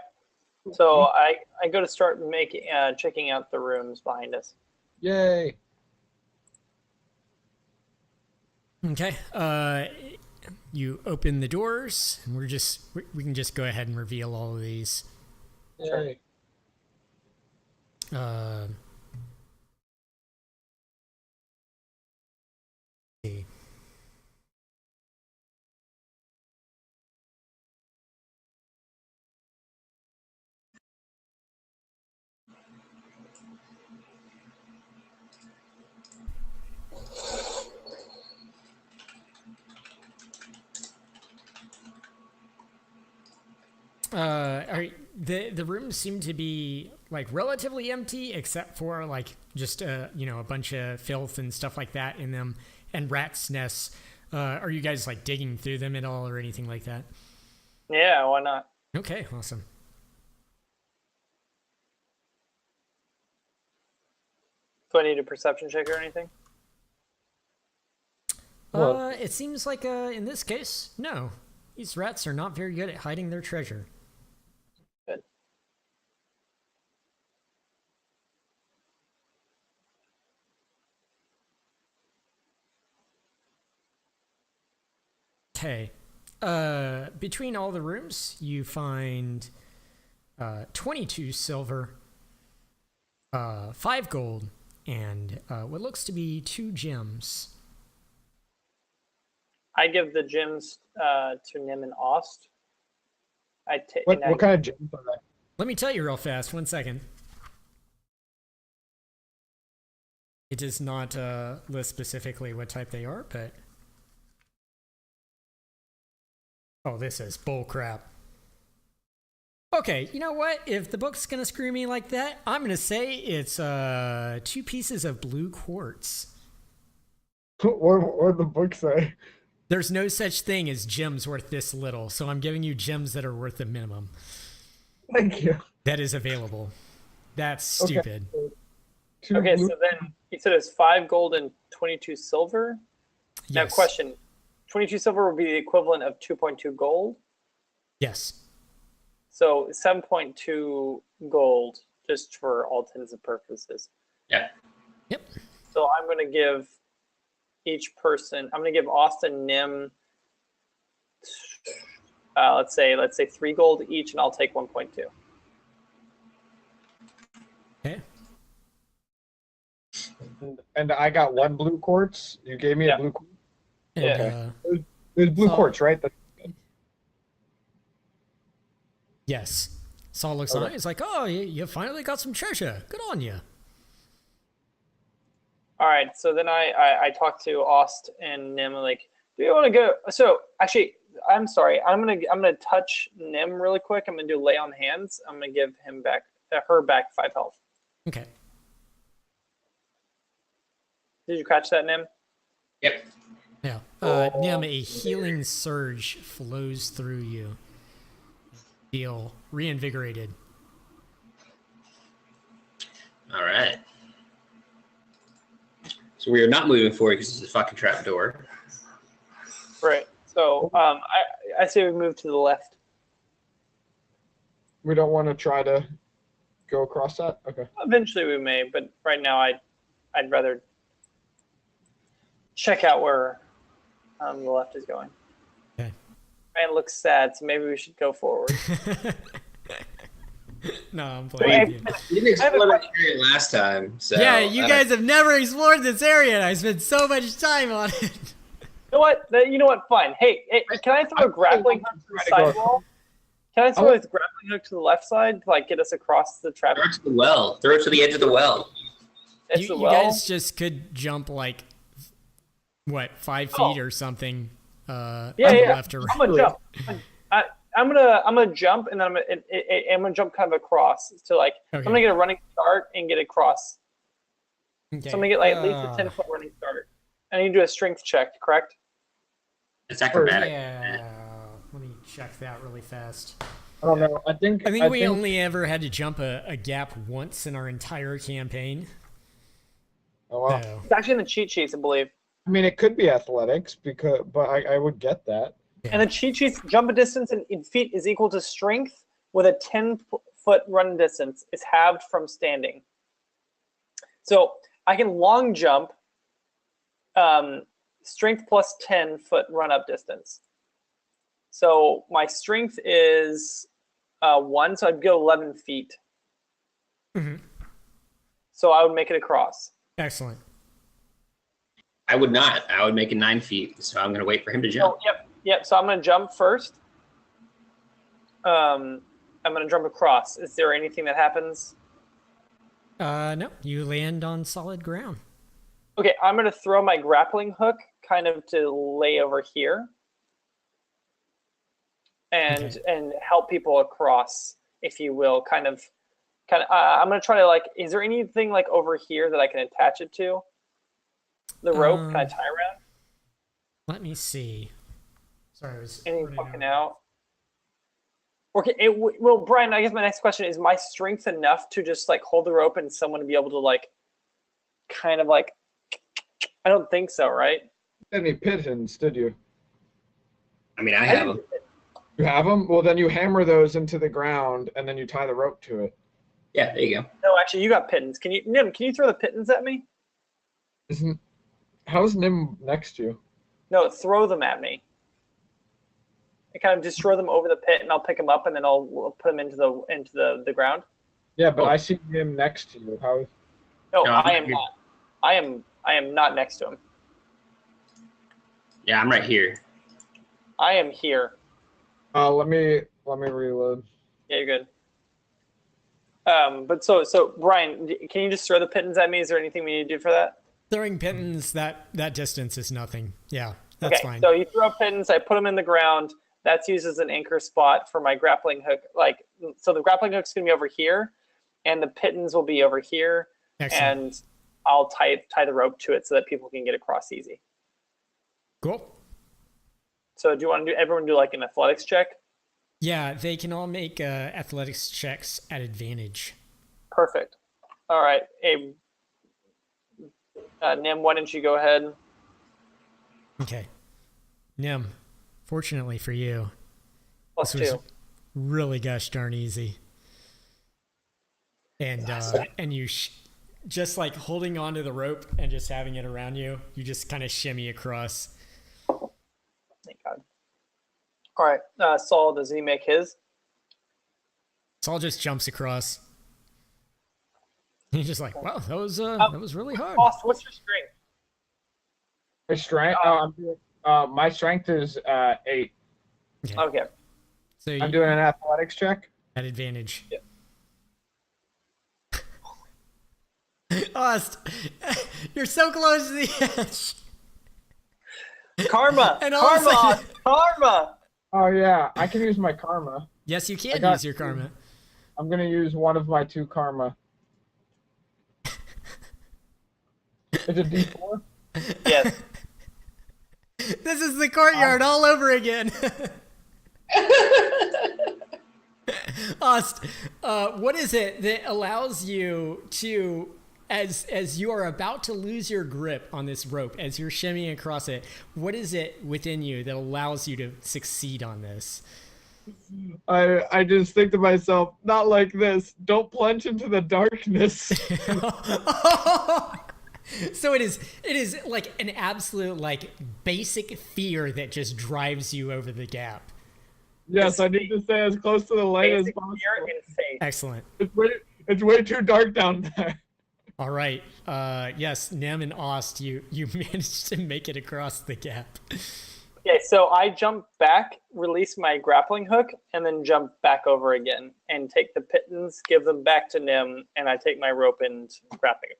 So I go to start making checking out the rooms behind us. Yay. Okay. You open the doors, and we can just go ahead and reveal all of these. Yay. See. The rooms seem to be like relatively empty, except for like just a bunch of filth and stuff like that in them, and rats' nests. Are you guys like digging through them at all or anything like that? Yeah, why not? Okay, awesome. Do I need a perception check or anything? It seems like in this case, no. These rats are not very good at hiding their treasure. Good. Okay. Between all the rooms, you find 22 silver, 5 gold, and what looks to be 2 gems. I give the gems to Nim and Ost. What kind of gems are they? Let me tell you real fast. 1 second. It does not list specifically what type they are, but... Oh, this is bull crap. Okay, you know what? If the book's gonna screw me like that, I'm gonna say it's 2 pieces of blue quartz. What did the book say? There's no such thing as gems worth this little, so I'm giving you gems that are worth the minimum Thank you. that is available. That's Okay. stupid. Two Okay, blue- so then you said it's 5 gold and 22 silver. Now, Yes. question: 22 silver would be the equivalent of 2.2 gold. Yes. So 7.2 gold, just for all intents and purposes. Yeah. Yep. So I'm going to give each person. I'm going to give Austin, Nim. Let's say 3 gold each, and I'll take 1.2. Okay. and I got 1 blue quartz. You gave me Yeah. a blue quartz. And, Okay. There's blue So- quartz, right? yes. Saul looks on it. He's like, oh, you finally got some treasure. Good on you. All right. So then I talked to Aust and Nim, like, do you want to go? So actually, I'm sorry. I'm gonna touch Nim really quick. I'm gonna do lay on hands. I'm gonna give her back 5 health. Okay. Did you catch that, Nim? Yep. Yeah. Nim, a healing surge flows through you. Feel reinvigorated. All right. So we are not moving forward because it's a fucking trap door. Right. So I say we move to the left. We don't want to try to go across that. Okay. Eventually we may, but right now I'd rather check out where the left is going. Okay. Ryan looks sad, so maybe we should go forward. No, I'm Hey, playing. you. We didn't I have a explore that area last time. So Yeah, you guys have never explored this area, and I spent so much time on it. You know what? You know what? Fine. Hey, can I throw a grappling hook to the try to go- sidewall? Can I throw a grappling hook to the left side to like get us across the trap? Throw it to the well. Throw it to the edge of the well. It's You, the you well. guys just could jump like, what, 5 feet Oh. or something? Yeah, on the yeah. left or right. I'm gonna jump. I'm gonna jump, and then I'm gonna jump kind of across. So like I'm gonna get a running start and get across. Okay. So I'm gonna get like at least a 10-foot running start. I need to do a strength check, correct? It's acrobatic. Yeah. Let me check that really fast. I don't know. I think We only ever had to jump a gap once in our entire campaign. Oh, wow. So, It's actually in the cheat sheets, I believe. I mean, it could be athletics but I would get that. yeah. And the cheat sheets jump a distance in feet is equal to strength with a 10-foot run distance is halved from standing. So I can long jump strength plus 10-foot run up distance. So my strength is 1, so I'd go 11 feet. Mhm. So I would make it across. Excellent. I would not. I would make it 9 feet. So I'm going to wait for him to jump. Oh, yep. So I'm going to jump first. I'm going to jump across. Is there anything that happens? No, you land on solid ground. Okay, I'm going to throw my grappling hook kind of to lay over here and help people across, if you will. Kind of. I'm going to try to like. Is there anything like over here that I can attach it to? The rope, can I tie around? Let me see. Sorry, I was Anything running fucking out? Okay, well, Brian, I guess my next question is my strength enough to just like hold the rope and someone to be able to like, kind of like, I don't think so, right? Any pigeons, did you? I mean, I have them. You have them? Well, then you hammer those into the ground and then you tie the rope to it. Yeah, there you go. No, actually, you got pittons. Nim, can you throw the pittons at me? How's Nim next to you? No, throw them at me. I kind of just throw them over the pit, and I'll pick them up, and then I'll put them into the ground. Yeah, but Oh. I see him next to you. How? No, No, I'm I right am here. not. I am not next to him. Yeah, I'm right here. I am here. Let me reload. Yeah, you're good. But so Brian, can you just throw the pittons at me? Is there anything we need to do for that? Throwing pittons that distance is nothing. Yeah, that's Okay, fine. so you throw pittons. I put them in the ground. That's used as an anchor spot for my grappling hook. Like, so the grappling hook's gonna be over here, and the pittons will be over here, Excellent. and I'll tie the rope to it so that people can get across easy. Cool. So do you want to do everyone do like an athletics check? Yeah, they can all make athletics checks at advantage. Perfect. All right. Hey, Nim, why don't you go ahead? Okay. Nim, fortunately for you, Plus this was 2. really gosh darn easy. And you just like holding onto the rope and just having it around you, you just kind of shimmy across. Thank God. All right. Saul, does he make his? Saul just jumps across. He's just like, wow, that was really hard. Ost, what's your strength? My strength. My strength is 8. Okay. So I'm doing an athletics check. at advantage. Yeah. Ost, you're so close to the edge. Karma. And all of a Karma. sudden- Karma. Oh yeah, I can use my karma. Yes, you I can got use your karma. I'm gonna use one of my 2 karma. It's a D4. Yes. This is the courtyard all over again. Ost, what is it that allows you to, as you are about to lose your grip on this rope, as you're shimmying across it, what is it within you that allows you to succeed on this? I just think to myself, not like this. Don't plunge into the darkness. So it is like an absolute like basic fear that just drives you over the gap. Yes, I need to stay as close to the light as Basic possible. fear and faith. Excellent. It's way too dark down there. All right. Yes, Nem and Ost, you managed to make it across the gap. Okay, so I jump back, release my grappling hook, and then jump back over again and take the pittons, give them back to Nim, and I take my rope and grappling it.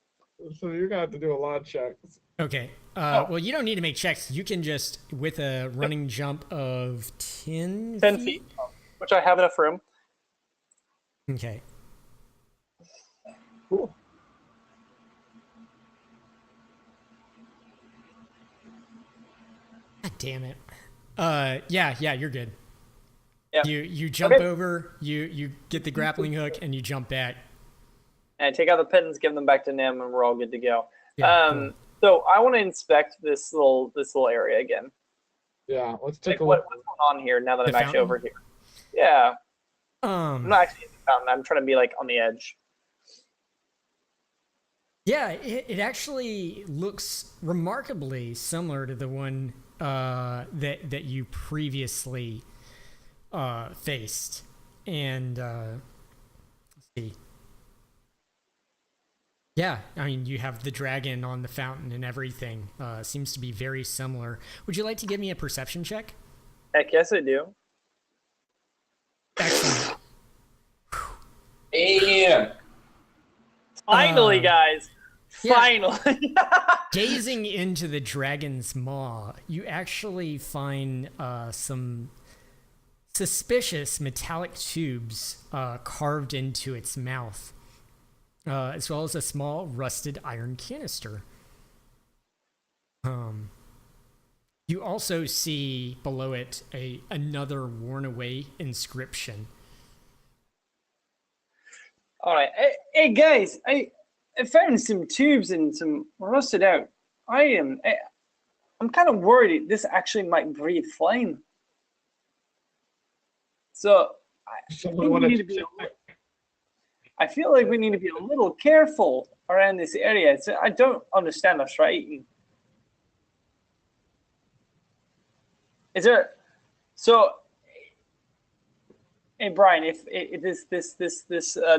So you're gonna have to do a lot of checks. Okay. Well, you don't need to make checks. You can just, with a running jump of 10 10 feet, which I have enough room. Okay. Cool. God damn it. Yeah, you're good. Yeah. You jump Okay. over, you get the grappling hook, and you jump back. And I take out the pittons, give them back to Nim, and we're all good to go. Yeah, cool. So I want to inspect this little area again. Yeah, let's Like, take a look. what's going on here now that The I'm actually fountain? over here? Yeah, I'm not actually in the fountain. I'm trying to be like on the edge. Yeah, it actually looks remarkably similar to the one that you previously faced. And let's see. Yeah, I mean, you have the dragon on the fountain and everything. Seems to be very similar. Would you like to give me a perception check? Heck yes, I do. Excellent. Damn. Finally, guys. yeah. Finally. Gazing into the dragon's maw, you actually find some suspicious metallic tubes carved into its mouth, as well as a small rusted iron canister. You also see below it another worn away inscription. All right. Hey guys, I found some tubes and some rusted out. I'm kind of worried this actually might breathe flame. So Someone wanna we need to be check. I feel like we need to be a little careful around this area. I don't understand us, right? Is there? So, hey Brian, if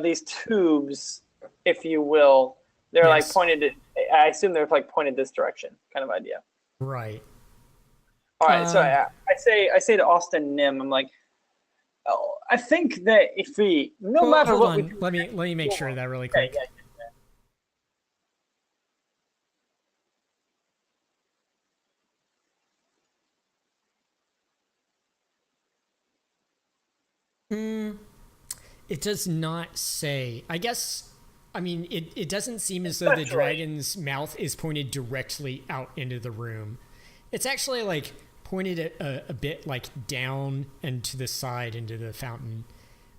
these tubes, if you will, they're like Yes. pointed. I assume they're like pointed this direction, kind of idea. Right. All right, so I say to Austin Nim, I'm like, oh, I think that if we, no Well, matter hold what on. we do, Let me make sure of that really yeah, quick. yeah. It does not say. I guess, I mean, it doesn't seem as though the That's right. dragon's mouth is pointed directly out into the room. It's actually like pointed a bit like down and to the side into the fountain,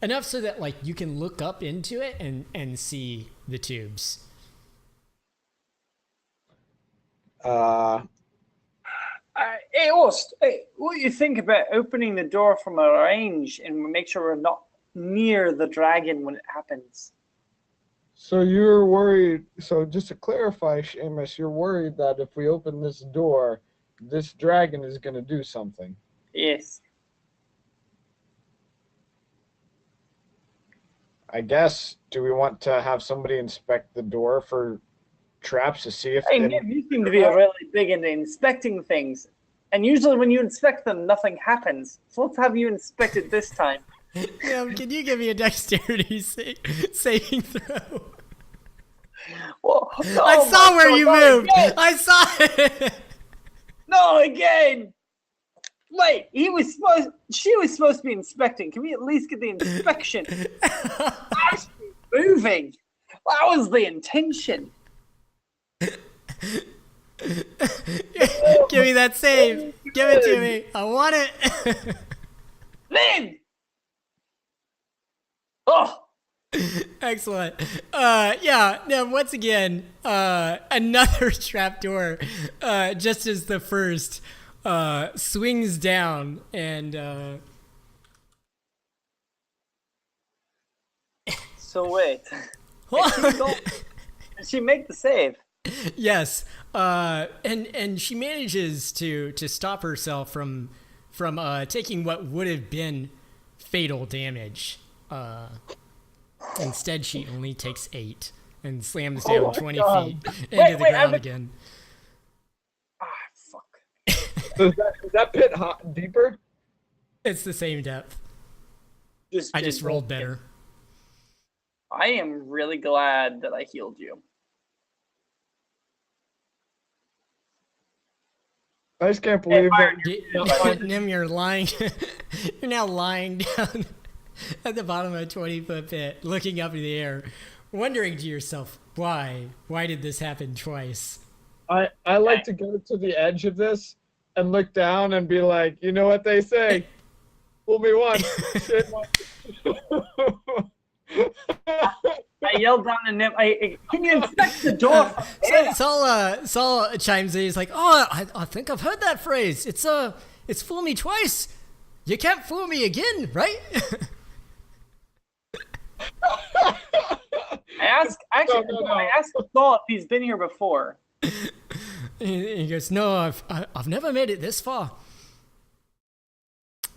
enough so that like you can look up into it and see the tubes. Hey, Ost, hey, what do you think about opening the door from a range and make sure we're not near the dragon when it happens? So you're worried. So just to clarify, Seamus, you're worried that if we open this door, this dragon is going to do something. Yes. I guess. Do we want to have somebody inspect the door for traps to see if? Hey, Nim, you seem to be really big into inspecting things. And usually when you inspect them, nothing happens. So let's have you inspect it this time. Yeah, can you give me a dexterity saving throw? Well, I saw where you moved. Again. I saw it. No, again. Wait, she was supposed to be inspecting. Can we at least get the inspection? Actually moving. That was the intention. Give me that save. Give it to me. I want it. Then. Oh. Excellent. Yeah. Now, once again, another trapdoor, just as the first, swings down and. So wait. Did she make the save? Yes. And she manages to stop herself from taking what would have been fatal damage. Instead, she only takes 8 and slams down 20 feet into the ground again. Ah, fuck. So is that pit deeper? It's the same depth. I just rolled better. I am really glad that I healed you. I just can't believe that. Nim, you're lying. You're now lying down at the bottom of a 20-foot pit, looking up in the air, wondering to yourself, why? Why did this happen twice? I like to go to the edge of this and look down and be like, you know what they say? Fool me once. Shit once. I yelled down to Nim, can you inspect the door? Saul chimes in. He's like, "Oh, I think I've heard that phrase. It's fool me twice. You can't fool me again, right?" I asked Saul if he's been here before. He goes, "No, I've never made it this far."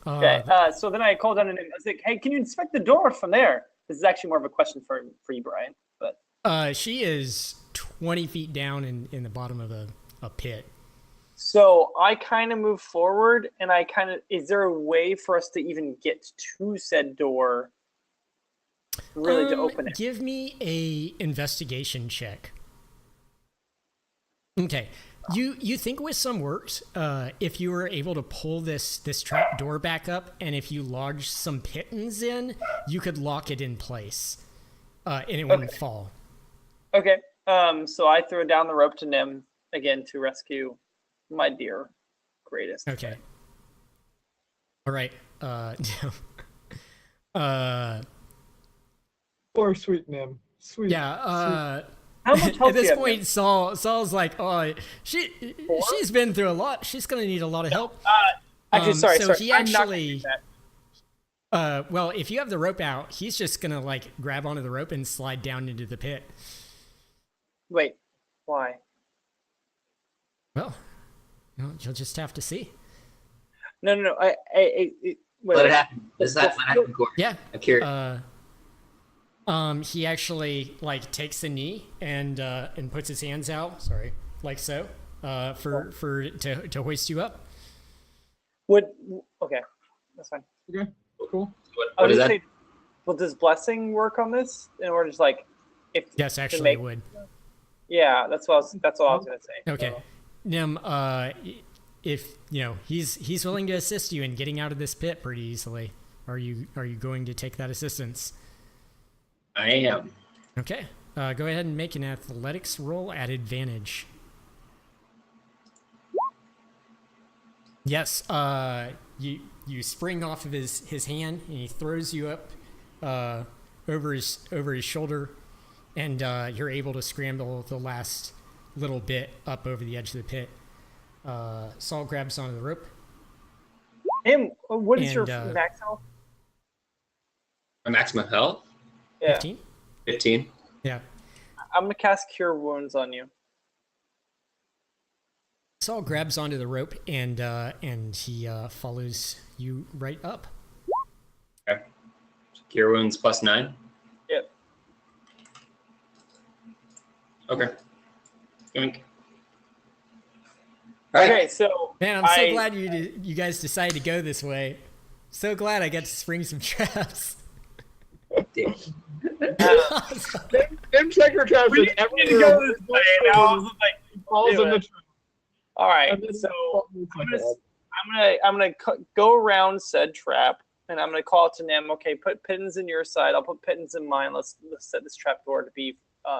Okay, so then I called down to Nim. I was like, "Hey, can you inspect the door from there?" This is actually more of a question for you, Brian. But she is 20 feet down in the bottom of a pit. So I kind of move forward, and is there a way for us to even get to said door? Really, to open it? Give me a investigation check. Okay. You think with some work, if you were able to pull this trap door back up, and if you lodged some pittons in, you could lock it in place, and it wouldn't fall. Okay. So I throw down the rope to Nim again to rescue my dear greatest. Okay. All right. Poor sweet Nim. Sweet. Yeah. How much help at this do you point, have, Saul's like, "Oh, she's been through a lot. She's gonna need a lot of help." Actually, sorry. He actually, well, if you have the rope out, he's just gonna like grab onto the rope and slide down into the pit. Wait, why? Well, you'll just have to see. No. Wait, Let it happen. Let it happen, Corey. Yeah. I'm curious. He actually like takes a knee and puts his hands out. Sorry, like so, to hoist you up. Okay, that's fine. Okay, cool. What is that? Well, does blessing work on this? In order to like, if Yes, actually, it would. Yeah, that's what I was gonna say. Okay, Nim. If he's willing to assist you in getting out of this pit pretty easily. Are you going to take that assistance? I am. Okay. Go ahead and make an athletics roll at advantage. Yes. You spring off of his hand, and he throws you up over his shoulder, and you're able to scramble the last little bit up over the edge of the pit. Saul grabs onto the rope. What is your And, max health? My maximum health? Yeah. 15. 15. Yeah. I'm gonna cast Cure Wounds on you. Saul grabs onto the rope and he follows you right up. Okay. Cure wounds +9. Yep. Okay. Yoink. Okay, so Man, I'm so glad you guys decided to go this way. So glad I got to spring some traps. Damn. Them checker traps We in need to go this way. And I was like, falls in do the it. trap. all right. And then So it's I'm like gonna go around said trap, and I'm gonna call to Nim. Okay, put pittance in your side. I'll put pittance in mine. Let's set this trap door to be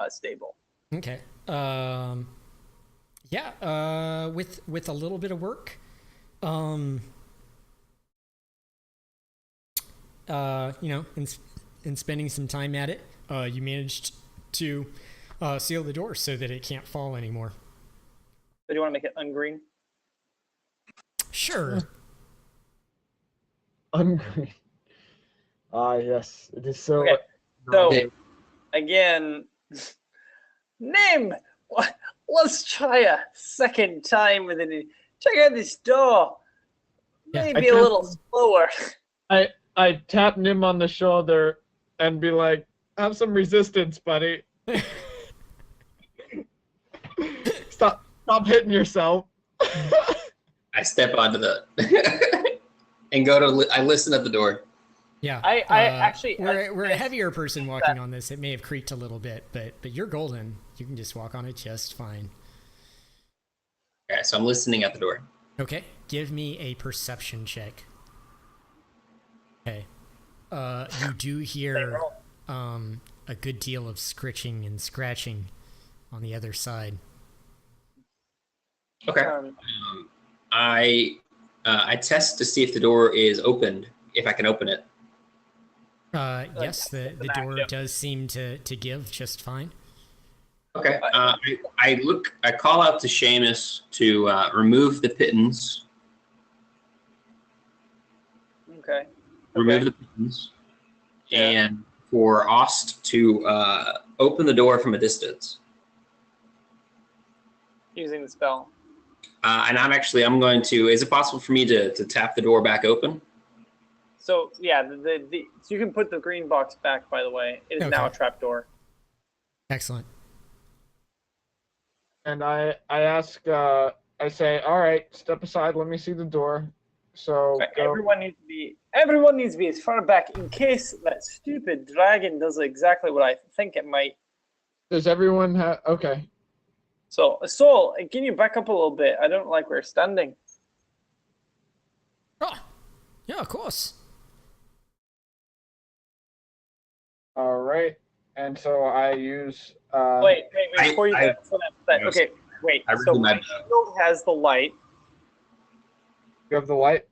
stable. Okay. Yeah. With a little bit of work, in spending some time at it, you managed to seal the door so that it can't fall anymore. So do you want to make it ungreen? Sure. Ungreen. Ah, yes. It is so. Okay, so Okay. again, Nim. Let's try a second time with it. Check out this door. Yeah, Maybe a little slower. I tap Nim on the shoulder and be like, "Have some resistance, buddy. Stop hitting yourself." I step onto the and go to. I listen at the door. Yeah. I actually- we're a heavier person walking on this. It may have creaked a little bit, but you're golden. You can just walk on it just fine. Okay, so I'm listening at the door. Okay. Give me a perception check. Okay. You do hear a good deal of scritching and scratching on the other side. Okay. I test to see if the door is opened. If I can open it. Yes, the door does seem to give just fine. Okay. I call out to Seamus to remove the pittance. Okay. Remove Okay. the pittance. Yeah. And for Ost to open the door from a distance. Using the spell. And I'm going to. Is it possible for me to tap the door back open? So yeah, so you can put the green box back. By the way, it is now a Okay. trap door. Excellent. And I ask, I say, "All right, step aside. Let me see the door." So Okay, go. everyone needs to be as far back in case that stupid dragon does exactly what I think it might. Does everyone have? Okay. So Soul, can you back up a little bit? I don't like where we're standing. Oh, yeah, of course. All right. And so I use. Wait, before you I- get to that. Okay, wait. I So really my meant that. shield has the light. You have the light.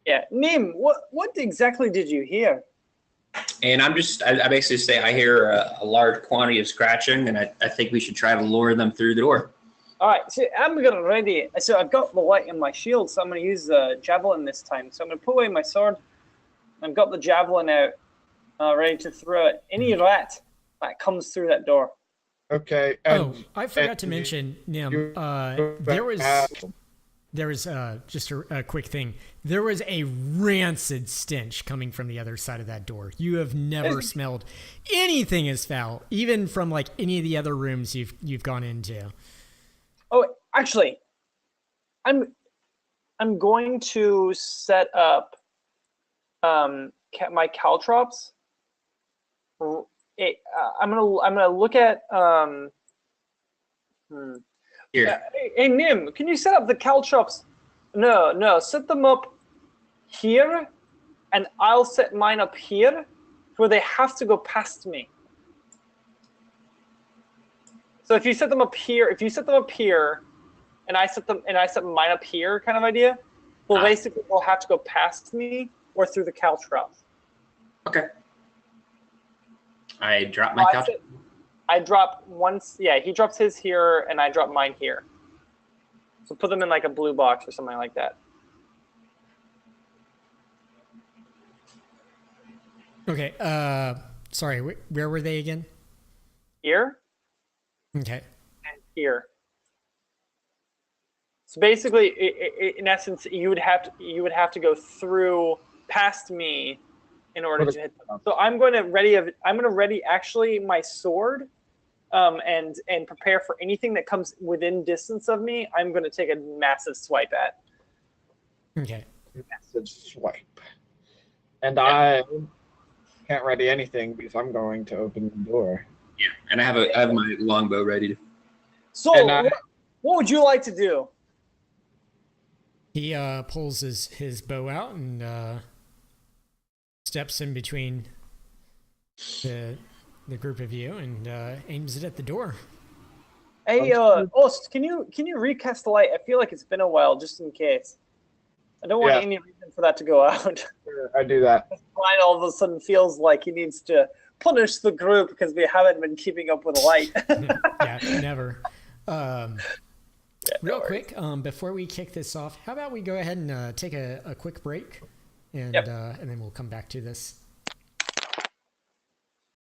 Yeah, Nim, what exactly did you hear? And I basically say I hear a large quantity of scratching, and I think we should try to lure them through the door. All right, so I'm gonna ready. So I've got the light in my shield, so I'm gonna use the javelin this time. So I'm gonna put away my sword. I've got the javelin out, ready to throw it. Any rat that comes through that door. Okay. Oh, And I forgot to and mention, Nim. you- There was just a quick thing. There was a rancid stench coming from the other side of that door. You have never smelled anything as foul, even from like any of the other rooms you've gone into. Oh, actually, I'm going to set up my caltrops. I'm gonna look at Here. Hey Nim, can you set up the caltrops? No, set them up here, and I'll set mine up here, where they have to go past me. So if you set them up here, and I set mine up here, kind of idea, Well, basically, they'll have to go past me or through the caltrops. Okay. I drop my couch. I drop once. Yeah, he drops his here, and I drop mine here. So put them in like a blue box or something like that. Okay. Sorry. Where were they again? Here Okay. and here. So basically, in essence, you would have to go through past me in order to hit them. So I'm going to ready actually my sword, and prepare for anything that comes within distance of me. I'm going to take a massive swipe at. Okay. Massive swipe. And I can't ready anything because I'm going to open the door. Yeah, and I have my longbow ready to. So, what would you like to do? He pulls his bow out and steps in between the group of you and aims it at the door. Hey, Ost, can you recast the light? I feel like it's been a while, just in case. I don't want any reason for that to go out. Sure, I do that. Brian all of a sudden feels like he needs to punish the group because we haven't been keeping up with the light. Yeah, never. Real quick, before we kick this off, how about we go ahead and take a quick break, and then we'll come back to this.